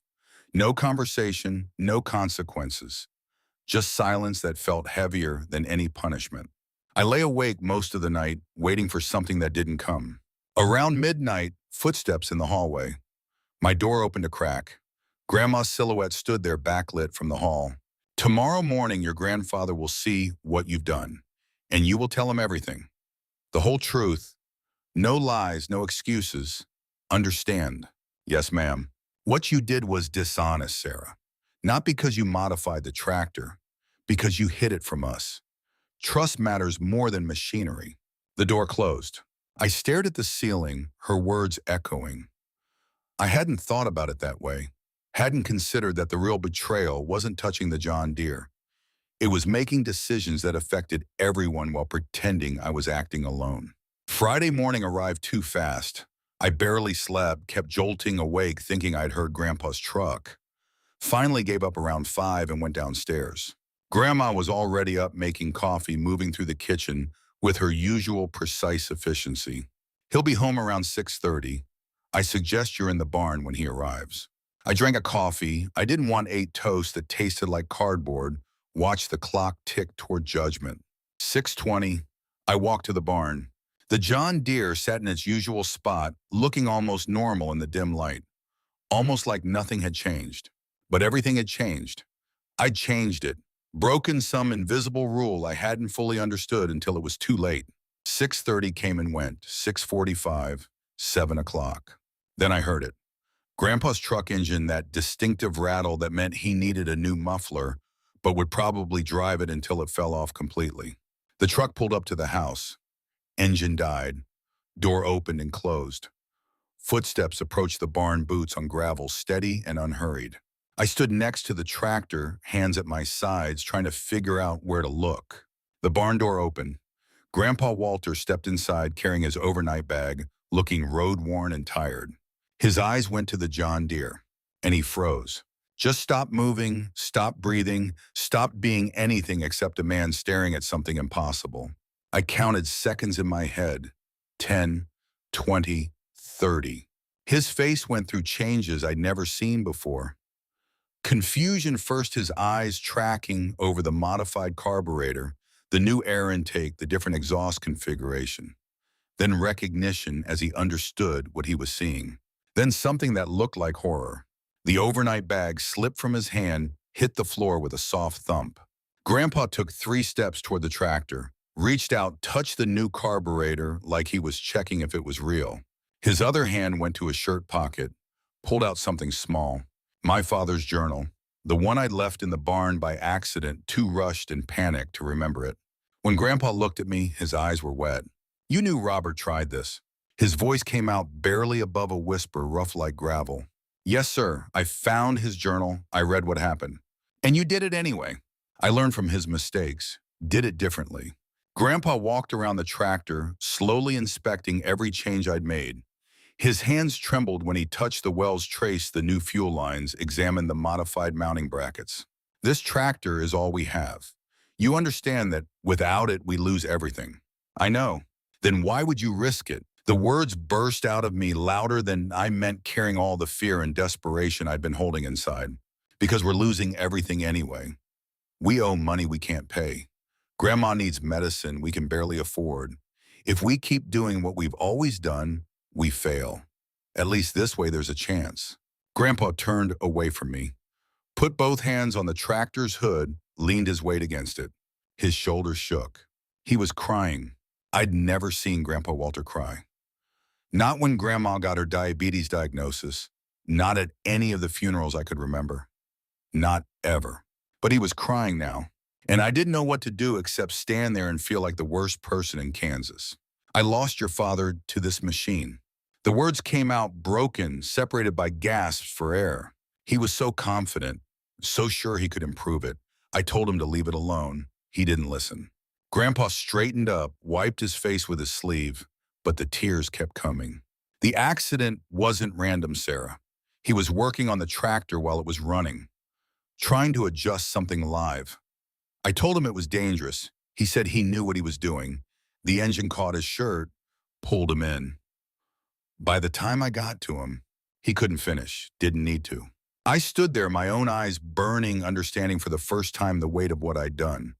No conversation, no consequences. Just silence that felt heavier than any punishment. I lay awake most of the night, waiting for something that didn't come. Around midnight, footsteps in the hallway. My door opened a crack. Grandma's silhouette stood there, backlit from the hall. Tomorrow morning, your grandfather will see what you've done, and you will tell him everything. The whole truth. No lies, no excuses. Understand? Yes, ma'am. What you did was dishonest, Sarah. Not because you modified the tractor, because you hid it from us. Trust matters more than machinery. The door closed. I stared at the ceiling, her words echoing. I hadn't thought about it that way. Hadn't considered that the real betrayal wasn't touching the John Deere. It was making decisions that affected everyone while pretending I was acting alone. Friday morning arrived too fast. I barely slept, kept jolting awake thinking I'd heard Grandpa's truck. Finally gave up around 5 and went downstairs. Grandma was already up making coffee, moving through the kitchen with her usual precise efficiency. He'll be home around 6:30. I suggest you're in the barn when he arrives. I drank a coffee. I didn't want 8 toasts that tasted like cardboard. Watched the clock tick toward judgment. 6:20. I walked to the barn. The John Deere sat in its usual spot, looking almost normal in the dim light. Almost like nothing had changed. But everything had changed. I'd changed it. Broken some invisible rule I hadn't fully understood until it was too late. 6:30 came and went. 6:45. 7 o'clock. Then I heard it. Grandpa's truck engine, that distinctive rattle that meant he needed a new muffler, but would probably drive it until it fell off completely. The truck pulled up to the house. Engine died. Door opened and closed. Footsteps approached the barn boots on gravel, steady and unhurried. I stood next to the tractor, hands at my sides, trying to figure out where to look. The barn door opened. Grandpa Walter stepped inside carrying his overnight bag, looking road-worn and tired. His eyes went to the John Deere, and he froze. Just stopped moving, stopped breathing, stopped being anything except a man staring at something impossible. I counted seconds in my head. 10, 20, 30. His face went through changes I'd never seen before. Confusion first, his eyes tracking over the modified carburetor, the new air intake, the different exhaust configuration. Then recognition as he understood what he was seeing. Then something that looked like horror. The overnight bag slipped from his hand, hit the floor with a soft thump. Grandpa took 3 steps toward the tractor, reached out, touched the new carburetor like he was checking if it was real. His other hand went to his shirt pocket, pulled out something small. My father's journal, the one I'd left in the barn by accident, too rushed and panicked to remember it. When Grandpa looked at me, his eyes were wet. "You knew Robert tried this." His voice came out barely above a whisper, rough like gravel. "Yes, sir. I found his journal. I read what happened. And you did it anyway." I learned from his mistakes, did it differently. Grandpa walked around the tractor, slowly inspecting every change I'd made. His hands trembled when he touched the wells, traced the new fuel lines, examined the modified mounting brackets. "This tractor is all we have. You understand that without it, we lose everything." "I know." "Then why would you risk it?" The words burst out of me louder than I meant, carrying all the fear and desperation I'd been holding inside. "Because we're losing everything anyway. We owe money we can't pay. Grandma needs medicine we can barely afford. If we keep doing what we've always done, we fail. At least this way there's a chance." Grandpa turned away from me, put both hands on the tractor's hood, leaned his weight against it. His shoulders shook. He was crying. I'd never seen Grandpa Walter cry. Not when Grandma got her diabetes diagnosis, not at any of the funerals I could remember. Not ever. But he was crying now, and I didn't know what to do except stand there and feel like the worst person in Kansas. "I lost your father to this machine." The words came out broken, separated by gasps for air. He was so confident, so sure he could improve it. I told him to leave it alone. He didn't listen. Grandpa straightened up, wiped his face with his sleeve, but the tears kept coming. "The accident wasn't random, Sarah. He was working on the tractor while it was running, trying to adjust something live. I told him it was dangerous. He said he knew what he was doing. The engine caught his shirt, pulled him in. By the time I got to him, he couldn't finish, didn't need to." I stood there, my own eyes burning, understanding for the first time the weight of what I'd done.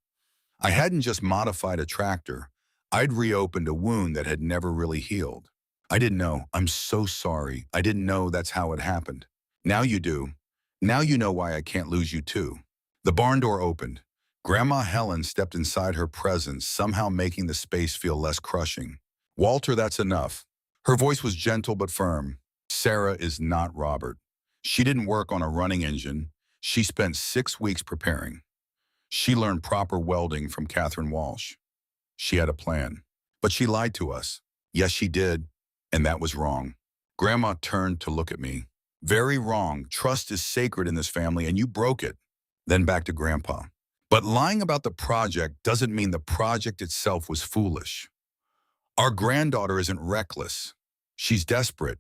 I hadn't just modified a tractor. I'd reopened a wound that had never really healed. "I didn't know. I'm so sorry. I didn't know that's how it happened." "Now you do. Now you know why I can't lose you too." The barn door opened. Grandma Helen stepped inside, her presence somehow making the space feel less crushing. "Walter, that's enough." Her voice was gentle but firm. "Sarah is not Robert. She didn't work on a running engine. She spent 6 weeks preparing. She learned proper welding from Catherine Walsh. She had a plan. But she lied to us. Yes, she did. And that was wrong." Grandma turned to look at me. "Very wrong. Trust is sacred in this family, and you broke it." Then back to Grandpa. "But lying about the project doesn't mean the project itself was foolish. Our granddaughter isn't reckless. She's desperate.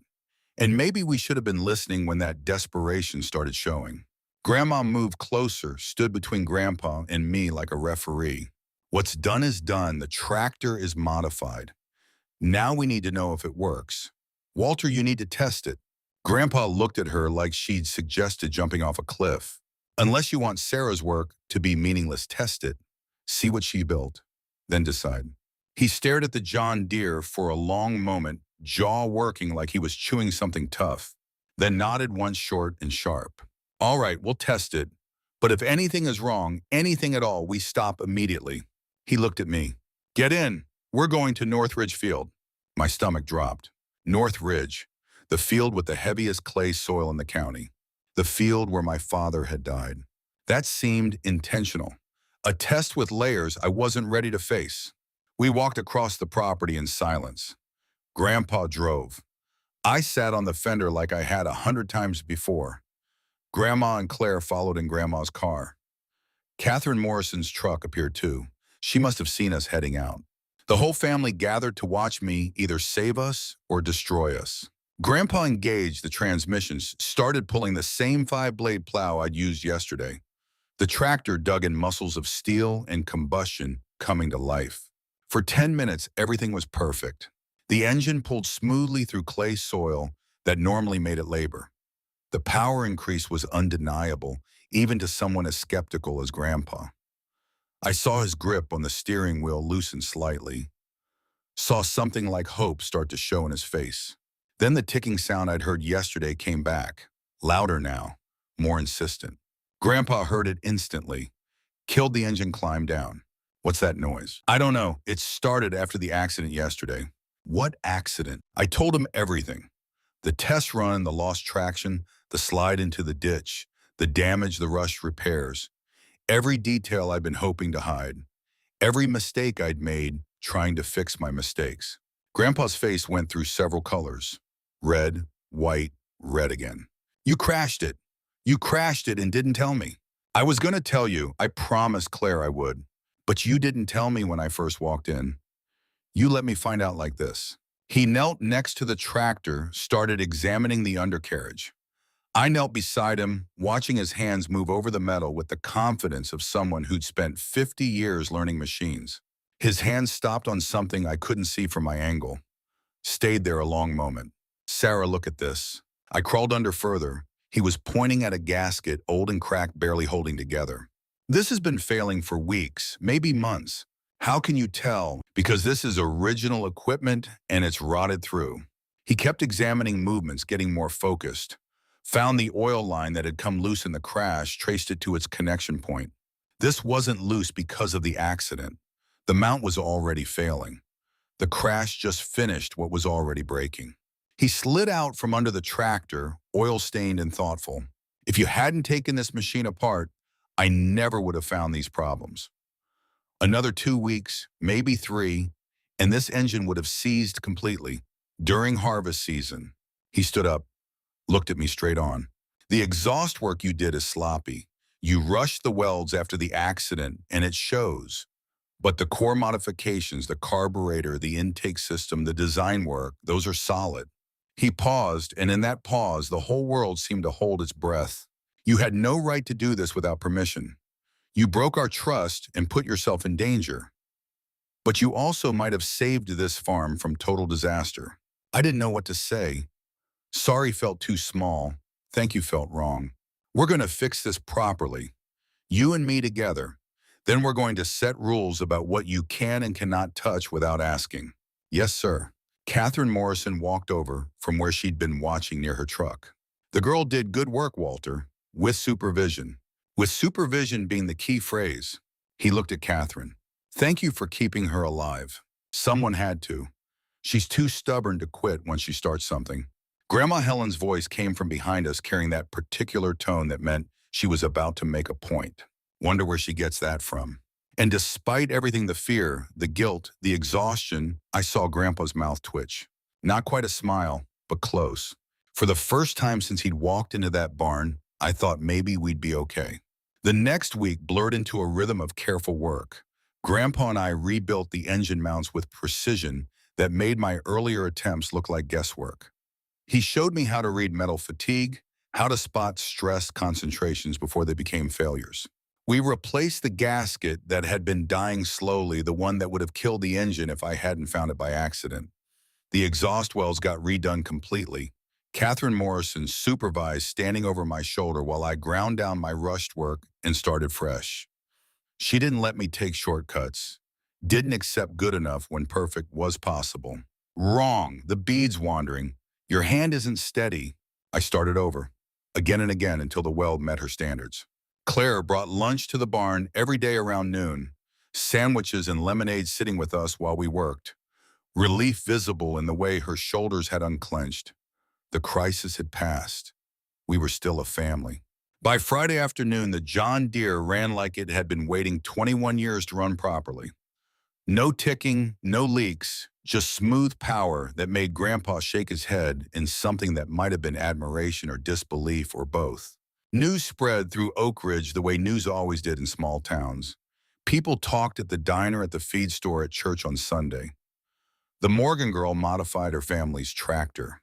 And maybe we should have been listening when that desperation started showing." Grandma moved closer, stood between Grandpa and me like a referee. "What's done is done. The tractor is modified. Now we need to know if it works. Walter, you need to test it." Grandpa looked at her like she'd suggested jumping off a cliff. "Unless you want Sarah's work to be meaningless, test it. See what she built. Then decide." He stared at the John Deere for a long moment, jaw working like he was chewing something tough, then nodded once short and sharp. "All right, we'll test it. But if anything is wrong, anything at all, we stop immediately." He looked at me. "Get in. We're going to North Ridge Field." My stomach dropped. North Ridge, the field with the heaviest clay soil in the county. The field where my father had died. That seemed intentional. A test with layers I wasn't ready to face. We walked across the property in silence. Grandpa drove. I sat on the fender like I had 100 times before. Grandma and Claire followed in Grandma's car. Catherine Morrison's truck appeared too. She must have seen us heading out. The whole family gathered to watch me either save us or destroy us. Grandpa engaged the transmissions, started pulling the same 5-blade plow I'd used yesterday. The tractor dug in muscles of steel and combustion coming to life. For 10 minutes, everything was perfect. The engine pulled smoothly through clay soil that normally made it labor. The power increase was undeniable, even to someone as skeptical as Grandpa. I saw his grip on the steering wheel loosen slightly. Saw something like hope start to show in his face. Then the ticking sound I'd heard yesterday came back, louder now, more insistent. Grandpa heard it instantly, killed the engine, climbed down. What's that noise? I don't know. It started after the accident yesterday. What accident? I told him everything. The test run, the lost traction, the slide into the ditch, the damage, the rushed repairs. Every detail I'd been hoping to hide. Every mistake I'd made trying to fix my mistakes. Grandpa's face went through several colors. Red, white, red again. You crashed it. You crashed it and didn't tell me. I was going to tell you. I promised Claire I would. But you didn't tell me when I first walked in. You let me find out like this. He knelt next to the tractor, started examining the undercarriage. I knelt beside him, watching his hands move over the metal with the confidence of someone who'd spent 50 years learning machines. His hands stopped on something I couldn't see from my angle. Stayed there a long moment. Sarah, look at this. I crawled under further. He was pointing at a gasket, old and cracked, barely holding together. This has been failing for weeks, maybe months. How can you tell? Because this is original equipment and it's rotted through. He kept examining movements, getting more focused. Found the oil line that had come loose in the crash, traced it to its connection point. This wasn't loose because of the accident. The mount was already failing. The crash just finished what was already breaking. He slid out from under the tractor, oil-stained and thoughtful. If you hadn't taken this machine apart, I never would have found these problems. Another 2 weeks, maybe 3, and this engine would have seized completely. During harvest season, he stood up, looked at me straight on. The exhaust work you did is sloppy. You rushed the welds after the accident, and it shows. But the core modifications, the carburetor, the intake system, the design work, those are solid. He paused, and in that pause, the whole world seemed to hold its breath. You had no right to do this without permission. You broke our trust and put yourself in danger. But you also might have saved this farm from total disaster. I didn't know what to say. Sorry felt too small. Thank you felt wrong. We're going to fix this properly. You and me together. Then we're going to set rules about what you can and cannot touch without asking. Yes, sir. Catherine Morrison walked over from where she'd been watching near her truck. The girl did good work, Walter, with supervision. With supervision being the key phrase. He looked at Catherine. Thank you for keeping her alive. Someone had to. She's too stubborn to quit once she starts something. Grandma Helen's voice came from behind us carrying that particular tone that meant she was about to make a point. Wonder where she gets that from. And despite everything, the fear, the guilt, the exhaustion, I saw Grandpa's mouth twitch. Not quite a smile, but close. For the first time since he'd walked into that barn, I thought maybe we'd be okay. The next week blurred into a rhythm of careful work. Grandpa and I rebuilt the engine mounts with precision that made my earlier attempts look like guesswork. He showed me how to read metal fatigue, how to spot stress concentrations before they became failures. We replaced the gasket that had been dying slowly, the one that would have killed the engine if I hadn't found it by accident. The exhaust wells got redone completely. Catherine Morrison supervised, standing over my shoulder while I ground down my rushed work and started fresh. She didn't let me take shortcuts. Didn't accept good enough when perfect was possible. Wrong, the bead's wandering. Your hand isn't steady. I started over, again and again until the weld met her standards. Claire brought lunch to the barn every day around noon, sandwiches and lemonade sitting with us while we worked. Relief visible in the way her shoulders had unclenched. The crisis had passed. We were still a family. By Friday afternoon, the John Deere ran like it had been waiting 21 years to run properly. No ticking, no leaks, just smooth power that made Grandpa shake his head in something that might have been admiration or disbelief or both. News spread through Oak Ridge the way news always did in small towns. People talked at the diner, at the feed store, at church on Sunday. The Morgan girl modified her family's tractor.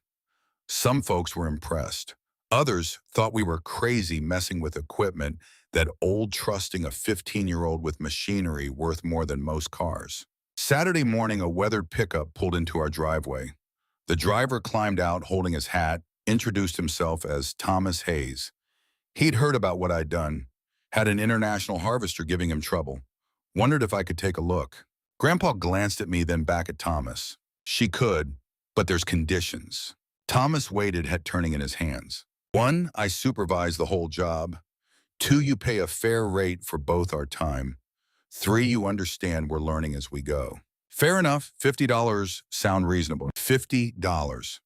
Some folks were impressed. Others thought we were crazy messing with equipment that old, trusting a 15-year-old with machinery worth more than most cars. Saturday morning, a weathered pickup pulled into our driveway. The driver climbed out holding his hat, introduced himself as Thomas Hayes. He'd heard about what I'd done, had an international harvester giving him trouble. Wondered if I could take a look. Grandpa glanced at me, then back at Thomas. She could, but there's conditions. Thomas waited, hat turning in his hands. 1, I supervise the whole job. 2, you pay a fair rate for both our time. 3, you understand we're learning as we go. Fair enough, $50 sound reasonable. $50.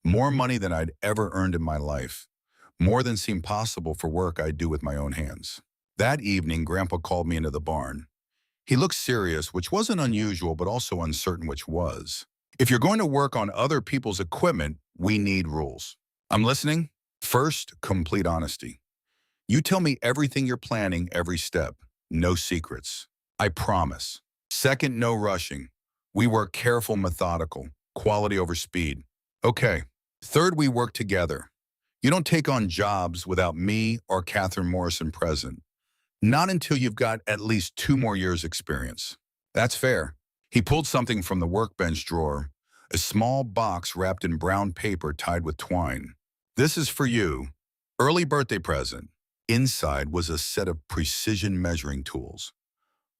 More money than I'd ever earned in my life. More than seemed possible for work I'd do with my own hands. That evening, Grandpa called me into the barn. He looked serious, which wasn't unusual, but also uncertain, which was. If you're going to work on other people's equipment, we need rules. I'm listening. First, complete honesty. You tell me everything you're planning, every step. No secrets. I promise. Second, no rushing. We work careful, methodical. Quality over speed. Okay. Third, we work together. You don't take on jobs without me or Catherine Morrison present. Not until you've got at least 2 more years' experience. That's fair. He pulled something from the workbench drawer, a small box wrapped in brown paper tied with twine. This is for you. Early birthday present. Inside was a set of precision measuring tools.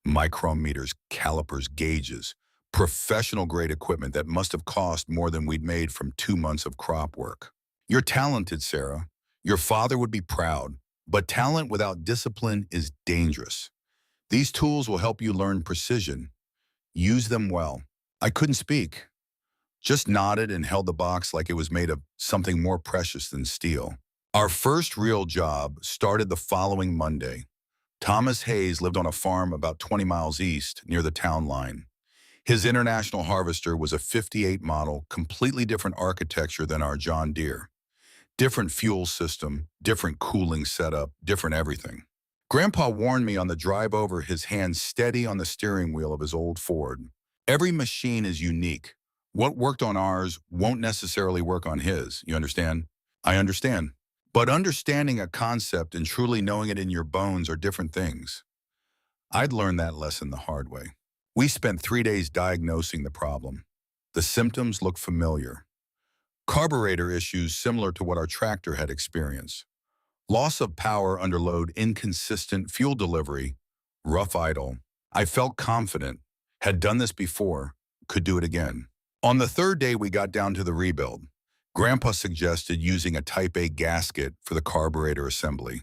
Micrometers, calipers, gauges. Professional-grade equipment that must have cost more than we'd made from 2 months of crop work. You're talented, Sarah. Your father would be proud. But talent without discipline is dangerous. These tools will help you learn precision. Use them well. I couldn't speak. Just nodded and held the box like it was made of something more precious than steel. Our first real job started the following Monday. Thomas Hayes lived on a farm about 20 miles east, near the town line. His international harvester was a '58 model, completely different architecture than our John Deere. Different fuel system, different cooling setup, different everything. Grandpa warned me on the drive over, his hand steady on the steering wheel of his old Ford. Every machine is unique. What worked on ours won't necessarily work on his, you understand? I understand. But understanding a concept and truly knowing it in your bones are different things. I'd learned that lesson the hard way. We spent 3 days diagnosing the problem. The symptoms looked familiar. Carburetor issues similar to what our tractor had experienced. Loss of power under load, inconsistent fuel delivery, rough idle. I felt confident, had done this before, could do it again. On the 3rd day we got down to the rebuild. Grandpa suggested using a Type A gasket for the carburetor assembly.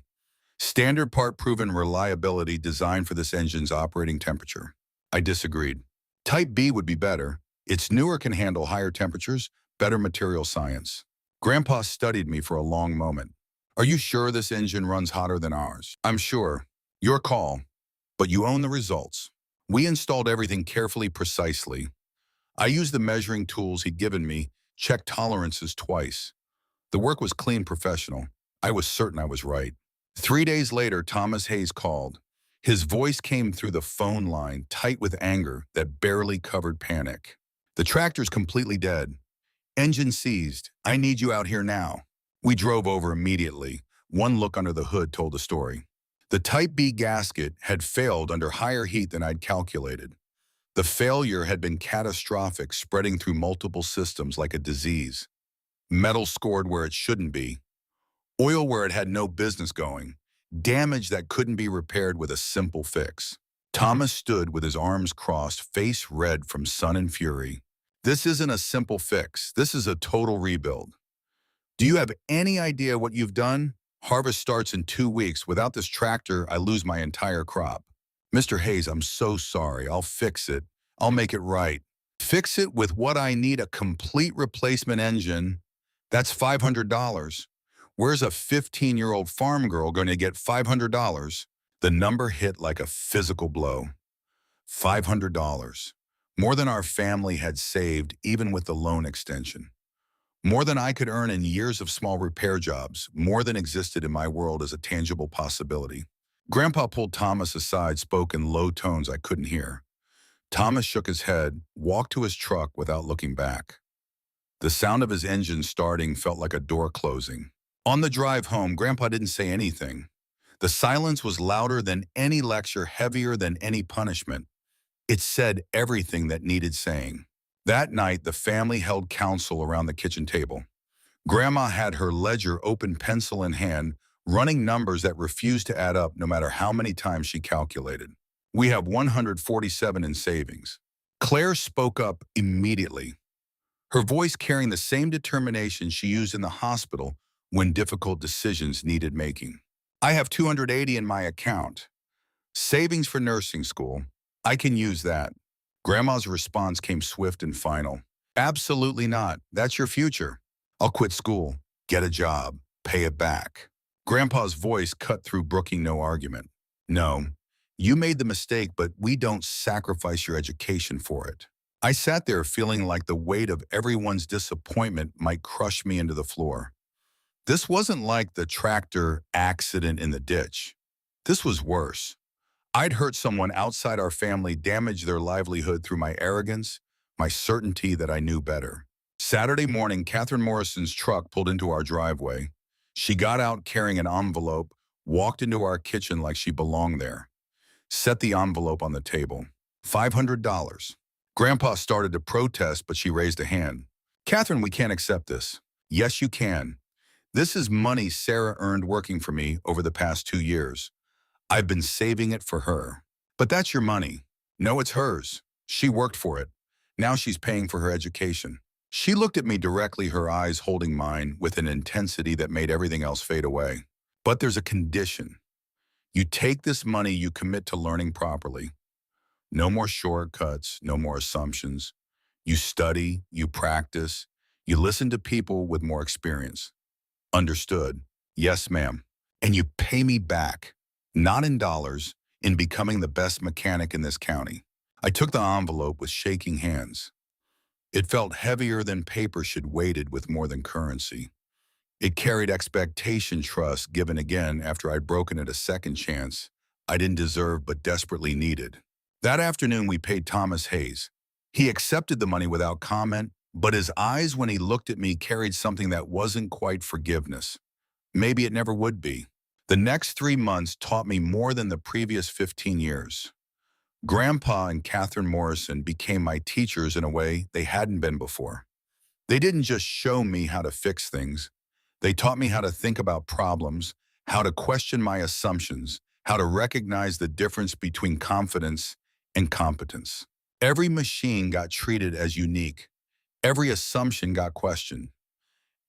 Standard part proven reliability designed for this engine's operating temperature. I disagreed. Type B would be better. It's newer, can handle higher temperatures, better material science. Grandpa studied me for a long moment. Are you sure this engine runs hotter than ours? I'm sure. Your call. But you own the results. We installed everything carefully, precisely. I used the measuring tools he'd given me, checked tolerances twice. The work was clean, professional. I was certain I was right. 3 days later, Thomas Hayes called. His voice came through the phone line, tight with anger that barely covered panic. The tractor's completely dead. Engine seized. I need you out here now. We drove over immediately. One look under the hood told the story. The Type B gasket had failed under higher heat than I'd calculated. The failure had been catastrophic, spreading through multiple systems like a disease. Metal scored where it shouldn't be. Oil where it had no business going. Damage that couldn't be repaired with a simple fix. Thomas stood with his arms crossed, face red from sun and fury. This isn't a simple fix. This is a total rebuild. Do you have any idea what you've done? Harvest starts in 2 weeks. Without this tractor, I lose my entire crop. Mr. Hayes, I'm so sorry. I'll fix it. I'll make it right. Fix it with what I need, a complete replacement engine. That's $500. Where's a 15-year-old farm girl going to get $500? The number hit like a physical blow. $500. More than our family had saved, even with the loan extension. More than I could earn in years of small repair jobs. More than existed in my world as a tangible possibility. Grandpa pulled Thomas aside, spoke in low tones I couldn't hear. Thomas shook his head, walked to his truck without looking back. The sound of his engine starting felt like a door closing. On the drive home, Grandpa didn't say anything. The silence was louder than any lecture, heavier than any punishment. It said everything that needed saying. That night, the family held council around the kitchen table. Grandma had her ledger open, pencil in hand, running numbers that refused to add up no matter how many times she calculated. We have 147 in savings. Claire spoke up immediately, her voice carrying the same determination she used in the hospital when difficult decisions needed making. I have 280 in my account. Savings for nursing school. I can use that. Grandma's response came swift and final. Absolutely not. That's your future. I'll quit school, get a job, pay it back. Grandpa's voice cut through brooking no argument. No, you made the mistake, but we don't sacrifice your education for it. I sat there feeling like the weight of everyone's disappointment might crush me into the floor. This wasn't like the tractor accident in the ditch. This was worse. I'd hurt someone outside our family damage their livelihood through my arrogance, my certainty that I knew better. Saturday morning, Catherine Morrison's truck pulled into our driveway. She got out carrying an envelope, walked into our kitchen like she belonged there, set the envelope on the table. $500. Grandpa started to protest, but she raised a hand. Catherine, we can't accept this. Yes, you can. This is money Sarah earned working for me over the past 2 years. I've been saving it for her. But that's your money. No, it's hers. She worked for it. Now she's paying for her education. She looked at me directly, her eyes holding mine with an intensity that made everything else fade away. But there's a condition. You take this money, you commit to learning properly. No more shortcuts, no more assumptions. You study, you practice, you listen to people with more experience. Understood. Yes, ma'am. And you pay me back, not in dollars, in becoming the best mechanic in this county. I took the envelope with shaking hands. It felt heavier than paper should, weighted with more than currency. It carried expectation, trust given again after I'd broken it a second chance I didn't deserve but desperately needed. That afternoon we paid Thomas Hayes. He accepted the money without comment, but his eyes when he looked at me carried something that wasn't quite forgiveness. Maybe it never would be. The next 3 months taught me more than the previous 15 years. Grandpa and Catherine Morrison became my teachers in a way they hadn't been before. They didn't just show me how to fix things. They taught me how to think about problems, how to question my assumptions, how to recognize the difference between confidence and competence. Every machine got treated as unique. Every assumption got questioned.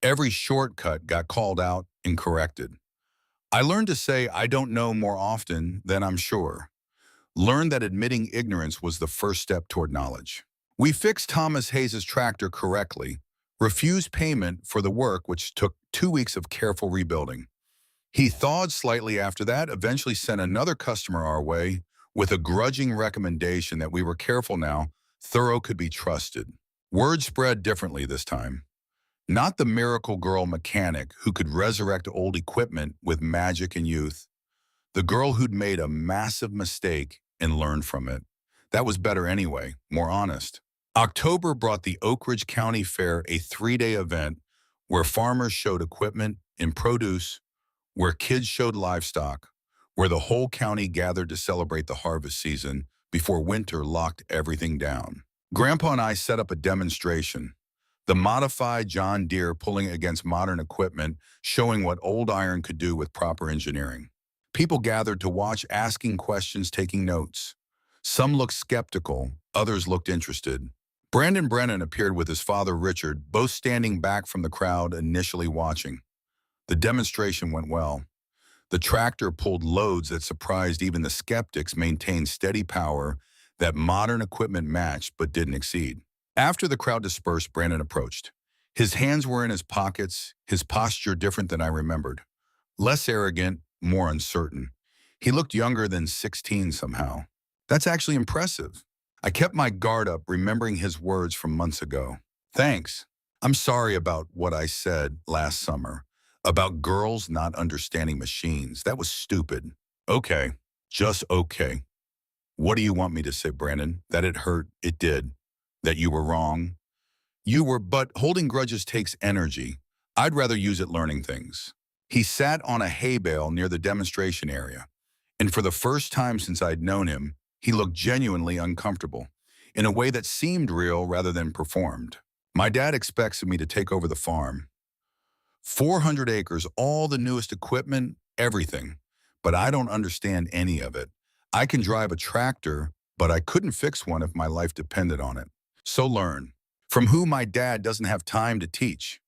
Every shortcut got called out and corrected. I learned to say I don't know more often than I'm sure. Learned that admitting ignorance was the first step toward knowledge. We fixed Thomas Hayes's tractor correctly, refused payment for the work, which took 2 weeks of careful rebuilding. He thawed slightly after that, eventually sent another customer our way with a grudging recommendation that we were careful now, thorough, could be trusted. Word spread differently this time. Not the miracle girl mechanic who could resurrect old equipment with magic and youth. The girl who'd made a massive mistake and learned from it. That was better anyway, more honest. October brought the Oak Ridge County Fair, a 3-day event where farmers showed equipment and produce, where kids showed livestock, where the whole county gathered to celebrate the harvest season before winter locked everything down. Grandpa and I set up a demonstration. The modified John Deere pulling against modern equipment, showing what old iron could do with proper engineering. People gathered to watch, asking questions, taking notes. Some looked skeptical, others looked interested. Brandon Brennan appeared with his father Richard, both standing back from the crowd, initially watching. The demonstration went well. The tractor pulled loads that surprised even the skeptics, maintained steady power that modern equipment matched but didn't exceed. After the crowd dispersed, Brandon approached. His hands were in his pockets, his posture different than I remembered. Less arrogant, more uncertain. He looked younger than 16 somehow. That's actually impressive. I kept my guard up, remembering his words from months ago. Thanks. I'm sorry about what I said last summer, about girls not understanding machines. That was stupid. Okay, just okay. What do you want me to say, Brandon? That it hurt? It did. That you were wrong? You were, but holding grudges takes energy. I'd rather use it learning things. He sat on a hay bale near the demonstration area, and for the first time since I'd known him, he looked genuinely uncomfortable, in a way that seemed real rather than performed. My dad expects me to take over the farm. 400 acres, all the newest equipment, everything. But I don't understand any of it. I can drive a tractor, but I couldn't fix one if my life depended on it. So learn. From who my dad doesn't have time to teach.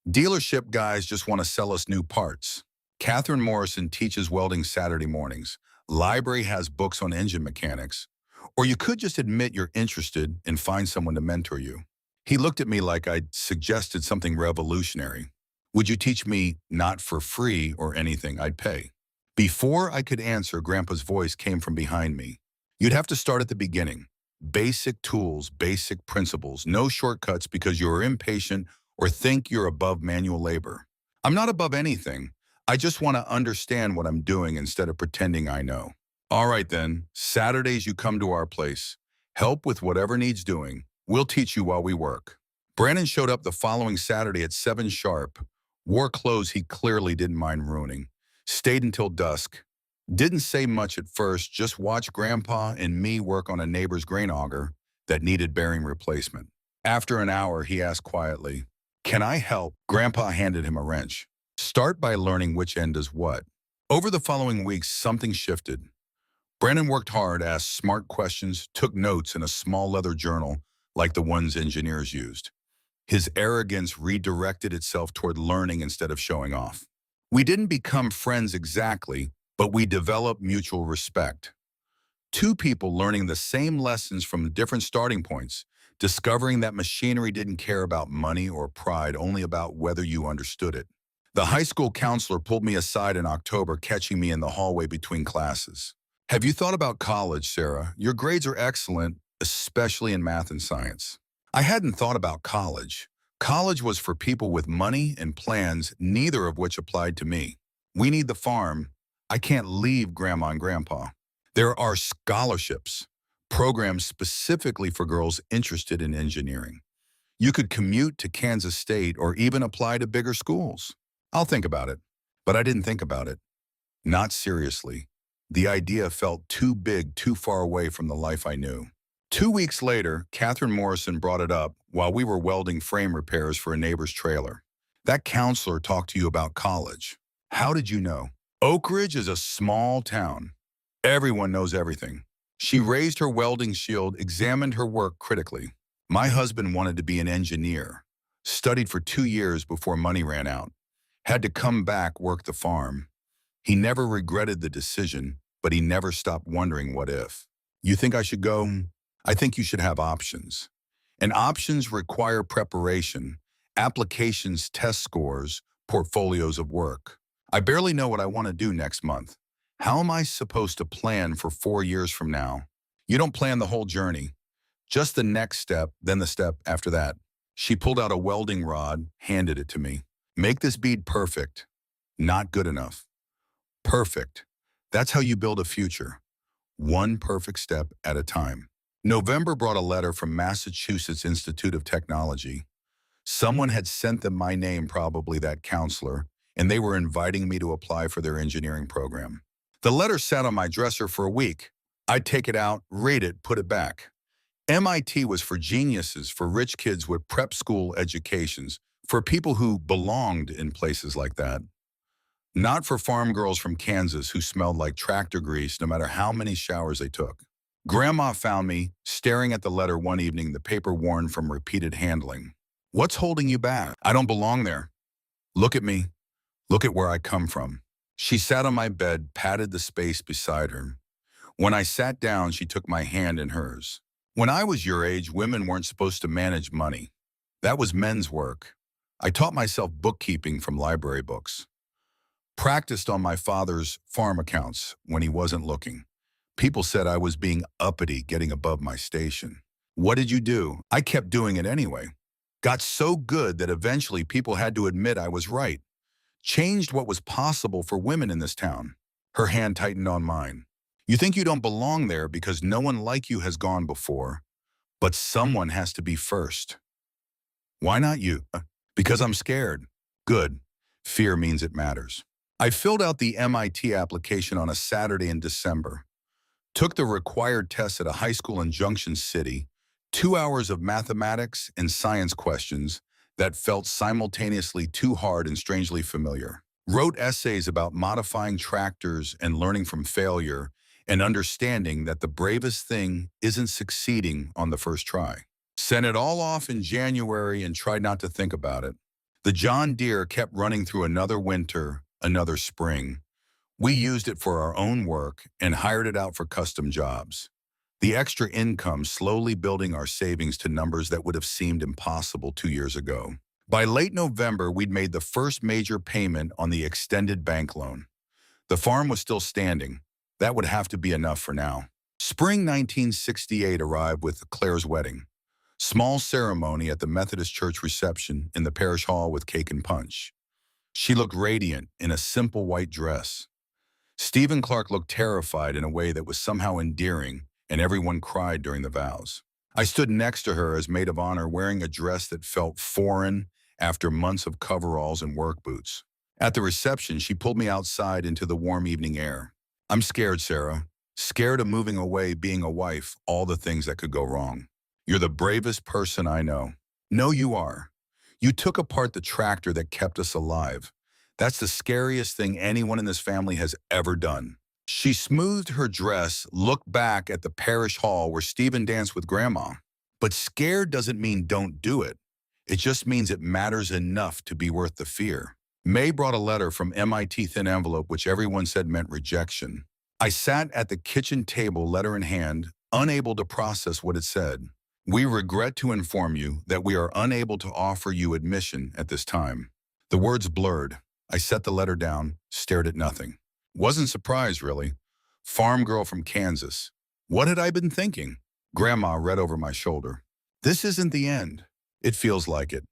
Dealership guys just want to sell us new parts. Catherine Morrison teaches welding Saturday mornings. Library has books on engine mechanics. Or you could just admit you're interested and find someone to mentor you. He looked at me like I'd suggested something revolutionary. Would you teach me not for free or anything I'd pay? Before I could answer, Grandpa's voice came from behind me. You'd have to start at the beginning. Basic tools, basic principles, no shortcuts because you're impatient or think you're above manual labor. I'm not above anything. I just want to understand what I'm doing instead of pretending I know. All right then, Saturdays you come to our place. Help with whatever needs doing. We'll teach you while we work. Brandon showed up the following Saturday at 7 sharp, wore clothes he clearly didn't mind ruining, stayed until dusk, didn't say much at first, just watched Grandpa and me work on a neighbor's grain auger that needed bearing replacement. After an hour, he asked quietly, "Can I help?" Grandpa handed him a wrench. Start by learning which end does what. Over the following weeks, something shifted. Brandon worked hard, asked smart questions, took notes in a small leather journal like the ones engineers used. His arrogance redirected itself toward learning instead of showing off. We didn't become friends exactly, but we developed mutual respect. Two people learning the same lessons from different starting points, discovering that machinery didn't care about money or pride, only about whether you understood it. The high school counselor pulled me aside in October, catching me in the hallway between classes. Have you thought about college, Sarah? Your grades are excellent, especially in math and science. I hadn't thought about college. College was for people with money and plans, neither of which applied to me. We need the farm. I can't leave Grandma and Grandpa. There are scholarships, programs specifically for girls interested in engineering. You could commute to Kansas State or even apply to bigger schools. I'll think about it. But I didn't think about it. Not seriously. The idea felt too big, too far away from the life I knew. 2 weeks later, Catherine Morrison brought it up while we were welding frame repairs for a neighbor's trailer. That counselor talked to you about college. How did you know? Oak Ridge is a small town. Everyone knows everything. She raised her welding shield, examined her work critically. My husband wanted to be an engineer. Studied for 2 years before money ran out. Had to come back, work the farm. He never regretted the decision, but he never stopped wondering what if. You think I should go? I think you should have options. And options require preparation, applications, test scores, portfolios of work. I barely know what I want to do next month. How am I supposed to plan for 4 years from now? You don't plan the whole journey. Just the next step, then the step after that. She pulled out a welding rod, handed it to me. Make this bead perfect. Not good enough. Perfect. That's how you build a future. One perfect step at a time. November brought a letter from Massachusetts Institute of Technology. Someone had sent them my name, probably that counselor, and they were inviting me to apply for their engineering program. The letter sat on my dresser for a week. I'd take it out, read it, put it back. MIT was for geniuses, for rich kids with prep school educations, for people who belonged in places like that. Not for farm girls from Kansas who smelled like tractor grease no matter how many showers they took. Grandma found me staring at the letter one evening, the paper worn from repeated handling. What's holding you back? I don't belong there. Look at me. Look at where I come from. She sat on my bed, patted the space beside her. When I sat down, she took my hand in hers. When I was your age, women weren't supposed to manage money. That was men's work. I taught myself bookkeeping from library books. Practiced on my father's farm accounts when he wasn't looking. People said I was being uppity, getting above my station. What did you do? I kept doing it anyway. Got so good that eventually people had to admit I was right. Changed what was possible for women in this town. Her hand tightened on mine. You think you don't belong there because no one like you has gone before, but someone has to be first. Why not you? Because I'm scared. Good. Fear means it matters. I filled out the MIT application on a Saturday in December. Took the required tests at a high school in Junction City, 2 hours of mathematics and science questions that felt simultaneously too hard and strangely familiar. Wrote essays about modifying tractors and learning from failure and understanding that the bravest thing isn't succeeding on the first try. Sent it all off in January and tried not to think about it. The John Deere kept running through another winter, another spring. We used it for our own work and hired it out for custom jobs. The extra income slowly building our savings to numbers that would have seemed impossible 2 years ago. By late November, we'd made the first major payment on the extended bank loan. The farm was still standing. That would have to be enough for now. Spring 1968 arrived with Claire's wedding. Small ceremony at the Methodist Church reception in the parish hall with cake and punch. She looked radiant in a simple white dress. Stephen Clark looked terrified in a way that was somehow endearing, and everyone cried during the vows. I stood next to her as maid of honor wearing a dress that felt foreign after months of coveralls and work boots. At the reception, she pulled me outside into the warm evening air. I'm scared, Sarah. Scared of moving away, being a wife, all the things that could go wrong. You're the bravest person I know. No, you are. You took apart the tractor that kept us alive. That's the scariest thing anyone in this family has ever done. She smoothed her dress, looked back at the parish hall where Stephen danced with Grandma. But scared doesn't mean don't do it. It just means it matters enough to be worth the fear. May brought a letter from MIT thin envelope which everyone said meant rejection. I sat at the kitchen table, letter in hand, unable to process what it said. We regret to inform you that we are unable to offer you admission at this time. The words blurred. I set the letter down, stared at nothing. Wasn't surprised, really. Farm girl from Kansas. What had I been thinking? Grandma read over my shoulder. This isn't the end. It feels like it.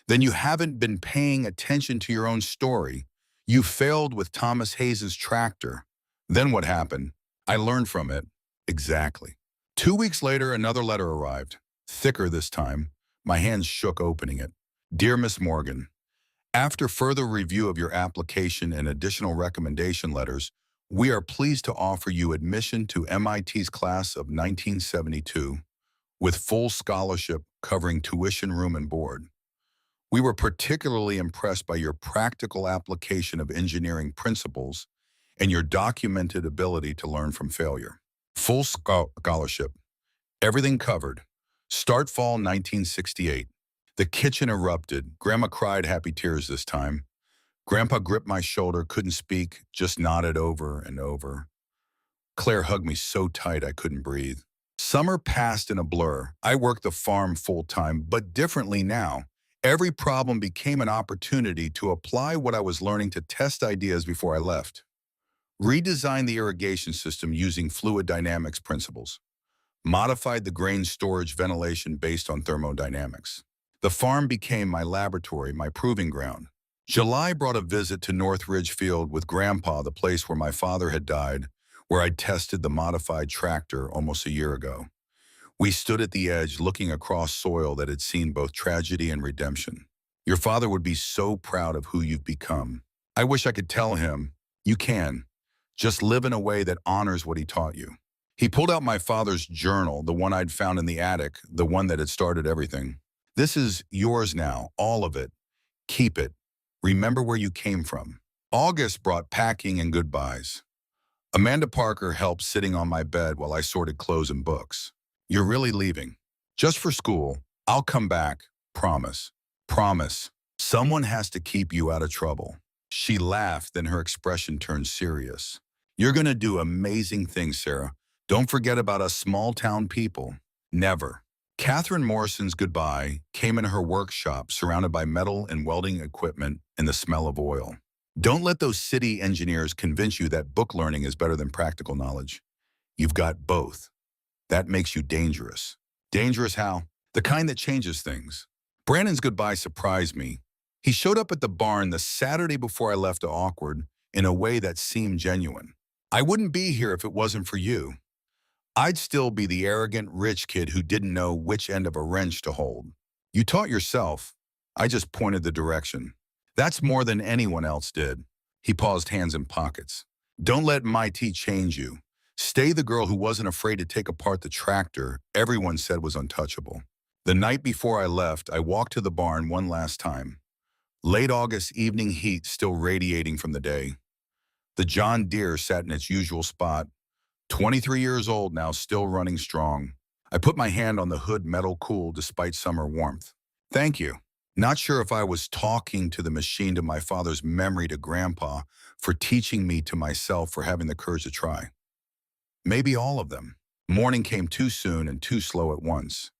Then you haven't been paying attention to your own story. You failed with Thomas Hayes's tractor. Then what happened? I learned from it. Exactly. 2 weeks later, another letter arrived. Thicker this time. My hands shook opening it. Dear Miss Morgan, after further review of your application and additional recommendation letters, we are pleased to offer you admission to MIT's class of 1972 with full scholarship covering tuition, room, and board. We were particularly impressed by your practical application of engineering principles and your documented ability to learn from failure. Full scholarship. Everything covered. Start fall 1968. The kitchen erupted. Grandma cried happy tears this time. Grandpa gripped my shoulder, couldn't speak, just nodded over and over. Claire hugged me so tight I couldn't breathe. Summer passed in a blur. I worked the farm full-time, but differently now. Every problem became an opportunity to apply what I was learning to test ideas before I left. Redesigned the irrigation system using fluid dynamics principles. Modified the grain storage ventilation based on thermodynamics. The farm became my laboratory, my proving ground. July brought a visit to North Ridge Field with Grandpa, the place where my father had died, where I'd tested the modified tractor almost a year ago. We stood at the edge looking across soil that had seen both tragedy and redemption. Your father would be so proud of who you've become. I wish I could tell him, you can. Just live in a way that honors what he taught you. He pulled out my father's journal, the one I'd found in the attic, the one that had started everything. This is yours now, all of it. Keep it. Remember where you came from. August brought packing and goodbyes. Amanda Parker helped sitting on my bed while I sorted clothes and books. You're really leaving. Just for school. I'll come back. Promise. Promise. Someone has to keep you out of trouble. She laughed, then her expression turned serious. You're going to do amazing things, Sarah. Don't forget about us small-town people. Never. Catherine Morrison's goodbye came in her workshop surrounded by metal and welding equipment and the smell of oil. Don't let those city engineers convince you that book learning is better than practical knowledge. You've got both. That makes you dangerous. Dangerous how? The kind that changes things. Brandon's goodbye surprised me. He showed up at the barn the Saturday before I left to Awkward in a way that seemed genuine. I wouldn't be here if it wasn't for you. I'd still be the arrogant rich kid who didn't know which end of a wrench to hold. You taught yourself. I just pointed the direction. That's more than anyone else did. He paused, hands in pockets. Don't let my tea change you. Stay the girl who wasn't afraid to take apart the tractor everyone said was untouchable. The night before I left, I walked to the barn one last time. Late August evening heat still radiating from the day. The John Deere sat in its usual spot. 23 years old now, still running strong. I put my hand on the hood, metal cool despite summer warmth. Thank you. Not sure if I was talking to the machine, to my father's memory, to Grandpa for teaching me, to myself for having the courage to try. Maybe all of them. Morning came too soon and too slow at once.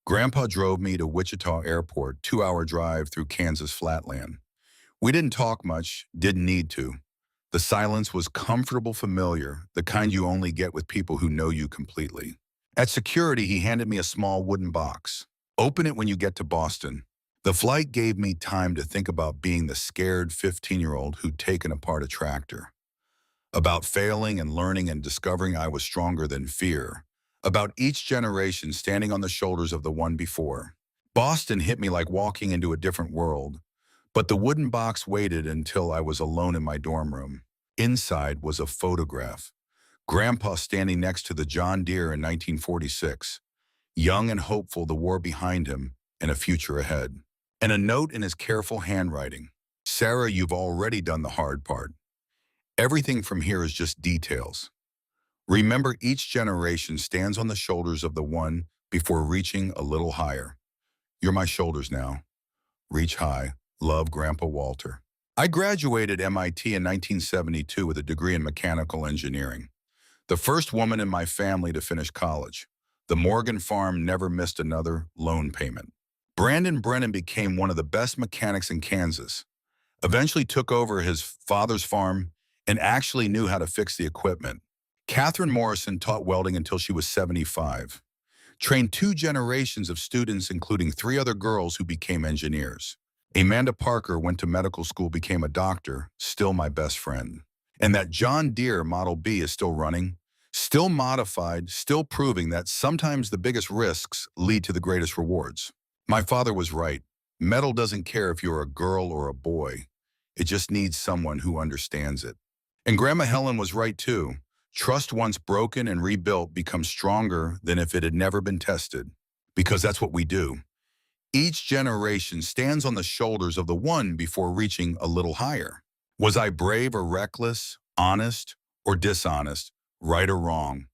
Grandpa drove me to Wichita Airport, 2-hour drive through Kansas flatland. We didn't talk much, didn't need to. The silence was comfortable, familiar, the kind you only get with people who know you completely. At security, he handed me a small wooden box. Open it when you get to Boston. The flight gave me time to think about being the scared 15-year-old who'd taken apart a tractor. About failing and learning and discovering I was stronger than fear. About each generation standing on the shoulders of the one before. Boston hit me like walking into a different world. But the wooden box waited until I was alone in my dorm room. Inside was a photograph. Grandpa standing next to the John Deere in 1946. Young and hopeful, the war behind him and a future ahead. And a note in his careful handwriting. Sarah, you've already done the hard part. Everything from here is just details. Remember, each generation stands on the shoulders of the one before reaching a little higher. You're my shoulders now. Reach high. Love, Grandpa Walter. I graduated MIT in 1972 with a degree in mechanical engineering. The first woman in my family to finish college. The Morgan farm never missed another loan payment. Brandon Brennan became one of the best mechanics in Kansas. Eventually took over his father's farm and actually knew how to fix the equipment. Catherine Morrison taught welding until she was 75. Trained 2 generations of students, including 3 other girls who became engineers. Amanda Parker went to medical school, became a doctor, still my best friend. And that John Deere Model B is still running, still modified, still proving that sometimes the biggest risks lead to the greatest rewards. My father was right. Metal doesn't care if you're a girl or a boy. It just needs someone who understands it. And Grandma Helen was right too. Trust once broken and rebuilt becomes stronger than if it had never been tested. Because that's what we do. Each generation stands on the shoulders of the one before reaching a little higher. Was I brave or reckless, honest or dishonest, right or wrong?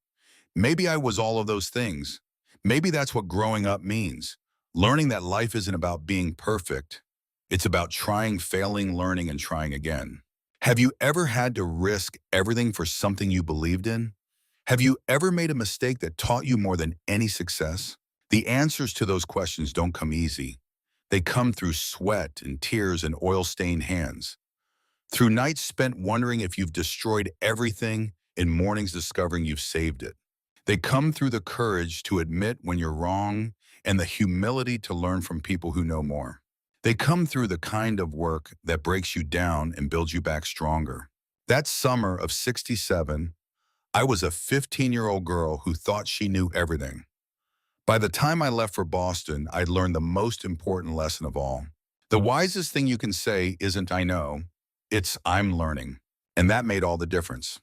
Maybe I was all of those things. Maybe that's what growing up means. Learning that life isn't about being perfect. It's about trying, failing, learning, and trying again. Have you ever had to risk everything for something you believed in? Have you ever made a mistake that taught you more than any success? The answers to those questions don't come easy. They come through sweat and tears and oil-stained hands. Through nights spent wondering if you've destroyed everything and mornings discovering you've saved it. They come through the courage to admit when you're wrong and the humility to learn from people who know more. They come through the kind of work that breaks you down and builds you back stronger. That summer of '67, I was a 15-year-old girl who thought she knew everything. By the time I left for Boston, I'd learned the most important lesson of all. The wisest thing you can say isn't "I know," it's "I'm learning." And that made all the difference.